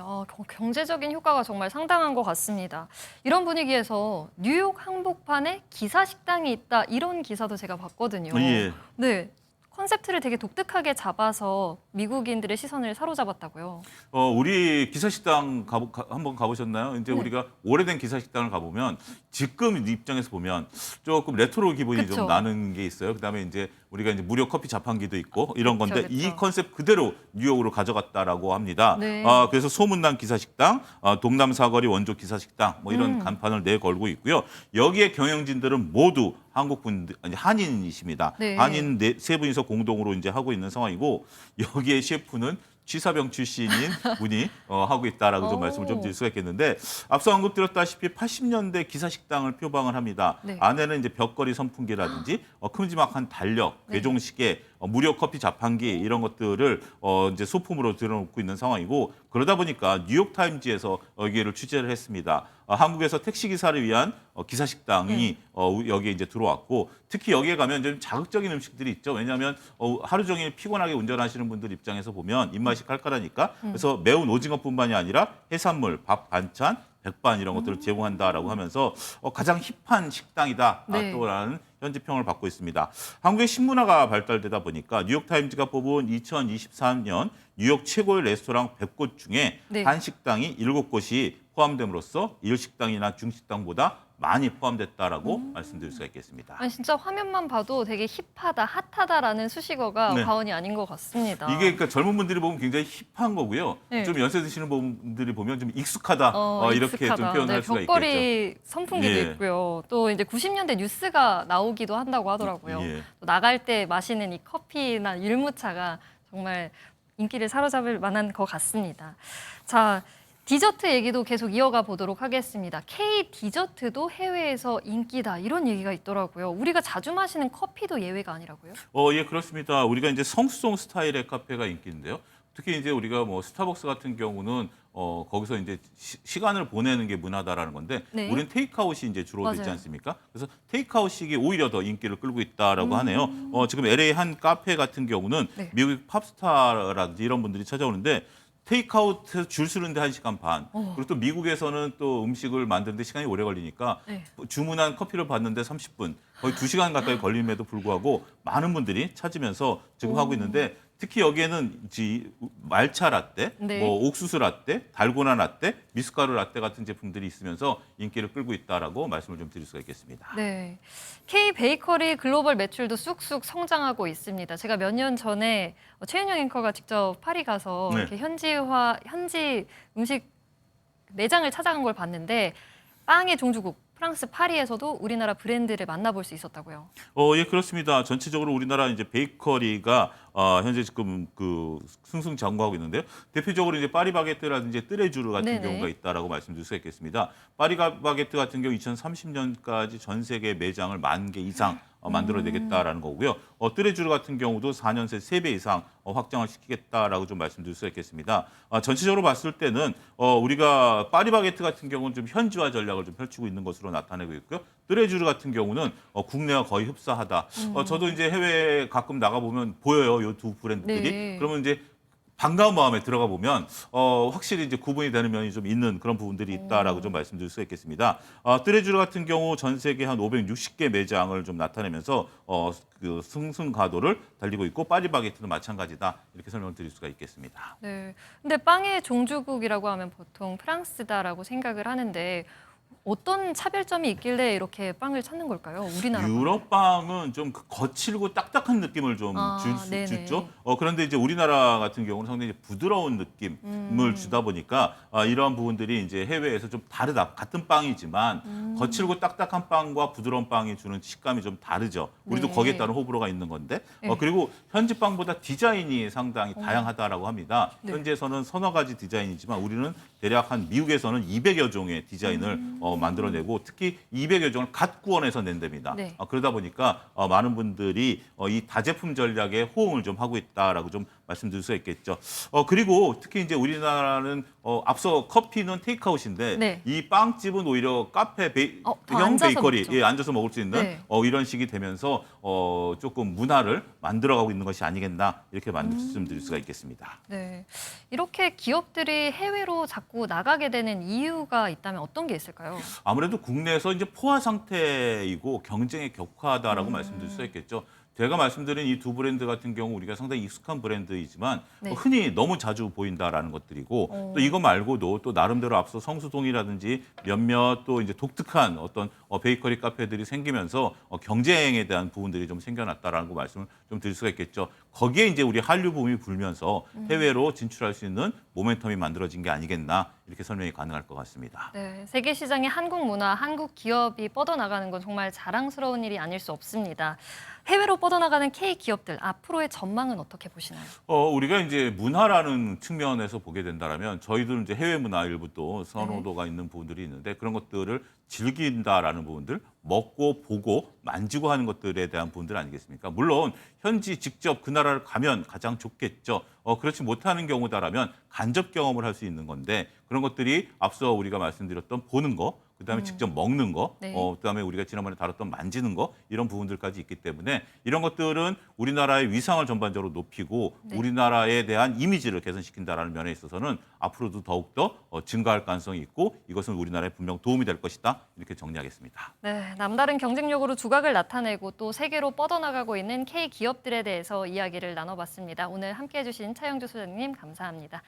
경제적인 효과가 정말 상당한 것 같습니다. 이런 분위기에서 뉴욕 한복판에 기사식당이 있다 이런 기사도 제가 봤거든요. 예. 네, 컨셉트를 되게 독특하게 잡아서 미국인들의 시선을 사로잡았다고요. 우리 기사식당 한번 가보셨나요? 이제 네. 우리가 오래된 기사식당을 가보면 지금 입장에서 보면 조금 레트로 기분이 그쵸. 좀 나는 게 있어요. 그다음에 이제 우리가 이제 무료 커피 자판기도 있고 이런 그쵸, 건데 그쵸. 이 컨셉 그대로 뉴욕으로 가져갔다라고 합니다. 네. 그래서 소문난 기사식당, 동남 사거리 원조 기사식당 뭐 이런 간판을 내걸고 있고요. 여기에 경영진들은 모두 한국 분들, 아니 한인이십니다. 네. 한인 세 분이서 공동으로 이제 하고 있는 상황이고 여기에 셰프는 취사병 출신인 분이 하고 있다라고 좀 오. 말씀을 좀 드릴 수가 있겠는데 앞서 언급드렸다시피 80년대 기사식당을 표방을 합니다. 네. 안에는 이제 벽걸이 선풍기라든지 큼지막한 달력, 네. 괴종시계, 무료 커피 자판기 이런 것들을 이제 소품으로 들어놓고 있는 상황이고 그러다 보니까 뉴욕타임즈에서 여기를 취재를 했습니다. 한국에서 택시 기사를 위한 기사식당이 여기에 이제 들어왔고 특히 여기에 가면 좀 자극적인 음식들이 있죠. 왜냐하면 하루 종일 피곤하게 운전하시는 분들 입장에서 보면 입맛이 칼칼하니까 그래서 매운 오징어뿐만이 아니라 해산물, 밥, 반찬, 백반 이런 것들을 제공한다라고 하면서 가장 힙한 식당이다 네. 또라는 현지 평을 받고 있습니다. 한국의 신문화가 발달되다 보니까 뉴욕타임즈가 뽑은 2023년 뉴욕 최고의 레스토랑 100곳 중에 네. 한식당이 7곳이 포함됨으로써 일식당이나 중식당보다 많이 포함됐다라고 말씀드릴 수가 있겠습니다. 아니, 진짜 화면만 봐도 되게 힙하다, 핫하다라는 수식어가 네. 과언이 아닌 것 같습니다. 이게 그러니까 젊은 분들이 보면 굉장히 힙한 거고요. 네. 좀 연세 드시는 분들이 보면 좀 익숙하다 이렇게 좀 익숙하다. 표현할 네, 수가 있겠죠. 벽걸이 선풍기도 예. 있고요. 또 이제 90년대 뉴스가 나오기도 한다고 하더라고요. 예. 또 나갈 때 마시는 이 커피나 율무차가 정말 인기를 사로잡을 만한 것 같습니다. 자, 디저트 얘기도 계속 이어가 보도록 하겠습니다. K 디저트도 해외에서 인기다 이런 얘기가 있더라고요. 우리가 자주 마시는 커피도 예외가 아니라고요? 예, 그렇습니다. 우리가 이제 성수동 스타일의 카페가 인기인데요. 특히 이제 우리가 뭐 스타벅스 같은 경우는 거기서 이제 시간을 보내는 게 문화다라는 건데 네. 우리는 테이크아웃이 이제 주로 되지 맞아요. 않습니까? 그래서 테이크아웃식이 오히려 더 인기를 끌고 있다라고 하네요. 지금 LA 한 카페 같은 경우는 네. 미국 팝스타라든지 이런 분들이 찾아오는데 테이크아웃해서 줄 서는데 1시간 반. 그리고 또 미국에서는 또 음식을 만드는데 시간이 오래 걸리니까 네. 주문한 커피를 받는데 30분, 거의 2시간 가까이 걸림에도 불구하고 많은 분들이 찾으면서 지금 하고 있는데 특히 여기에는 말차 라떼, 네. 뭐 옥수수 라떼, 달고나 라떼, 미숫가루 라떼 같은 제품들이 있으면서 인기를 끌고 있다라고 말씀을 좀 드릴 수가 있겠습니다. 네. K 베이커리 글로벌 매출도 쑥쑥 성장하고 있습니다. 제가 몇 년 전에 최은영 앵커가 직접 파리 가서 네. 이렇게 현지 음식 매장을 찾아간 걸 봤는데 빵의 종주국 프랑스 파리에서도 우리나라 브랜드를 만나볼 수 있었다고요. 예, 그렇습니다. 전체적으로 우리나라 이제 베이커리가 현재 지금 그 승승장구하고 있는데요. 대표적으로 이제 파리바게뜨라든지 뜨레주르 같은 네네. 경우가 있다라고 말씀드릴 수 있겠습니다. 파리바게뜨 같은 경우 2030년까지 전 세계 매장을 10,000개 이상 만들어내겠다라는 거고요. 뜨레주르 같은 경우도 4년 새 3배 이상 확장을 시키겠다라고 좀 말씀드릴 수 있겠습니다. 전체적으로 봤을 때는 우리가 파리바게뜨 같은 경우는 좀 현지화 전략을 좀 펼치고 있는 것으로 나타내고 있고요. 뜨레주르 같은 경우는 국내와 거의 흡사하다. 저도 이제 해외에 가끔 나가 보면 보여요. 이 두 브랜드들이. 네. 그러면 이제 반가운 마음에 들어가 보면 확실히 이제 구분이 되는 면이 좀 있는 그런 부분들이 있다라고 좀 말씀드릴 수 있겠습니다. 뜨레주르 같은 경우 전 세계 한 560개 매장을 좀 나타내면서 그 승승가도를 달리고 있고 파리바게뜨도 마찬가지다 이렇게 설명을 드릴 수가 있겠습니다. 네. 근데 빵의 종주국이라고 하면 보통 프랑스다라고 생각을 하는데 어떤 차별점이 있길래 이렇게 빵을 찾는 걸까요? 우리나라 빵. 유럽 빵은 좀 거칠고 딱딱한 느낌을 좀 네네. 주죠. 그런데 이제 우리나라 같은 경우는 상당히 부드러운 느낌을 주다 보니까 이러한 부분들이 이제 해외에서 좀 다르다. 같은 빵이지만 거칠고 딱딱한 빵과 부드러운 빵이 주는 식감이 좀 다르죠. 우리도 네. 거기에 따른 호불호가 있는 건데 네. 그리고 현지 빵보다 디자인이 상당히 다양하다라고 합니다. 네. 현지에서는 서너 가지 디자인이지만 우리는 대략 한 미국에서는 200여 종의 디자인을 만들어내고 특히 200여 종을 갓 구원해서 낸답니다. 네. 그러다 보니까 많은 분들이 이 다제품 전략에 호응을 좀 하고 있다라고 좀 말씀드릴 수 있겠죠. 그리고 특히 이제 우리나라는 앞서 커피는 테이크아웃인데 네. 이 빵집은 오히려 카페 더 형 앉아서 베이커리 먹죠. 예, 앉아서 먹을 수 있는 네. 이런 식이 되면서 조금 문화를 만들어가고 있는 것이 아니겠나 이렇게 말씀드릴 수가 있겠습니다. 네. 이렇게 기업들이 해외로 자꾸 나가게 되는 이유가 있다면 어떤 게 있을까요? 아무래도 국내에서 이제 포화 상태이고 경쟁이 격화하다라고 말씀드릴 수 있겠죠. 제가 말씀드린 이 두 브랜드 같은 경우 우리가 상당히 익숙한 브랜드이지만 네. 흔히 너무 자주 보인다라는 것들이고 또 이거 말고도 또 나름대로 앞서 성수동이라든지 몇몇 또 이제 독특한 어떤 베이커리 카페들이 생기면서 경쟁에 대한 부분들이 좀 생겨났다라는 거 말씀을 좀 드릴 수가 있겠죠. 거기에 이제 우리 한류 붐이 불면서 해외로 진출할 수 있는 모멘텀이 만들어진 게 아니겠나 이렇게 설명이 가능할 것 같습니다. 네, 세계 시장에 한국 문화, 한국 기업이 뻗어나가는 건 정말 자랑스러운 일이 아닐 수 없습니다. 해외로 뻗어나가는 K 기업들 앞으로의 전망은 어떻게 보시나요? 우리가 이제 문화라는 측면에서 보게 된다라면 저희들은 이제 해외 문화 일부 또 선호도가 있는 부분들이 있는데 그런 것들을 즐긴다라는 부분들, 먹고 보고 만지고 하는 것들에 대한 부분들 아니겠습니까? 물론 현지 직접 그 나라를 가면 가장 좋겠죠. 그렇지 못하는 경우다라면 간접 경험을 할 수 있는 건데 그런 것들이 앞서 우리가 말씀드렸던 보는 거, 그다음에 직접 먹는 거, 네. 그다음에 우리가 지난번에 다뤘던 만지는 거 이런 부분들까지 있기 때문에 이런 것들은 우리나라의 위상을 전반적으로 높이고 네. 우리나라에 대한 이미지를 개선시킨다라는 면에 있어서는 앞으로도 더욱더 증가할 가능성이 있고 이것은 우리나라에 분명 도움이 될 것이다 이렇게 정리하겠습니다. 네, 남다른 경쟁력으로 두각을 나타내고 또 세계로 뻗어나가고 있는 K 기업들에 대해서 이야기를 나눠봤습니다. 오늘 함께해 주신 차영주 소장님 감사합니다.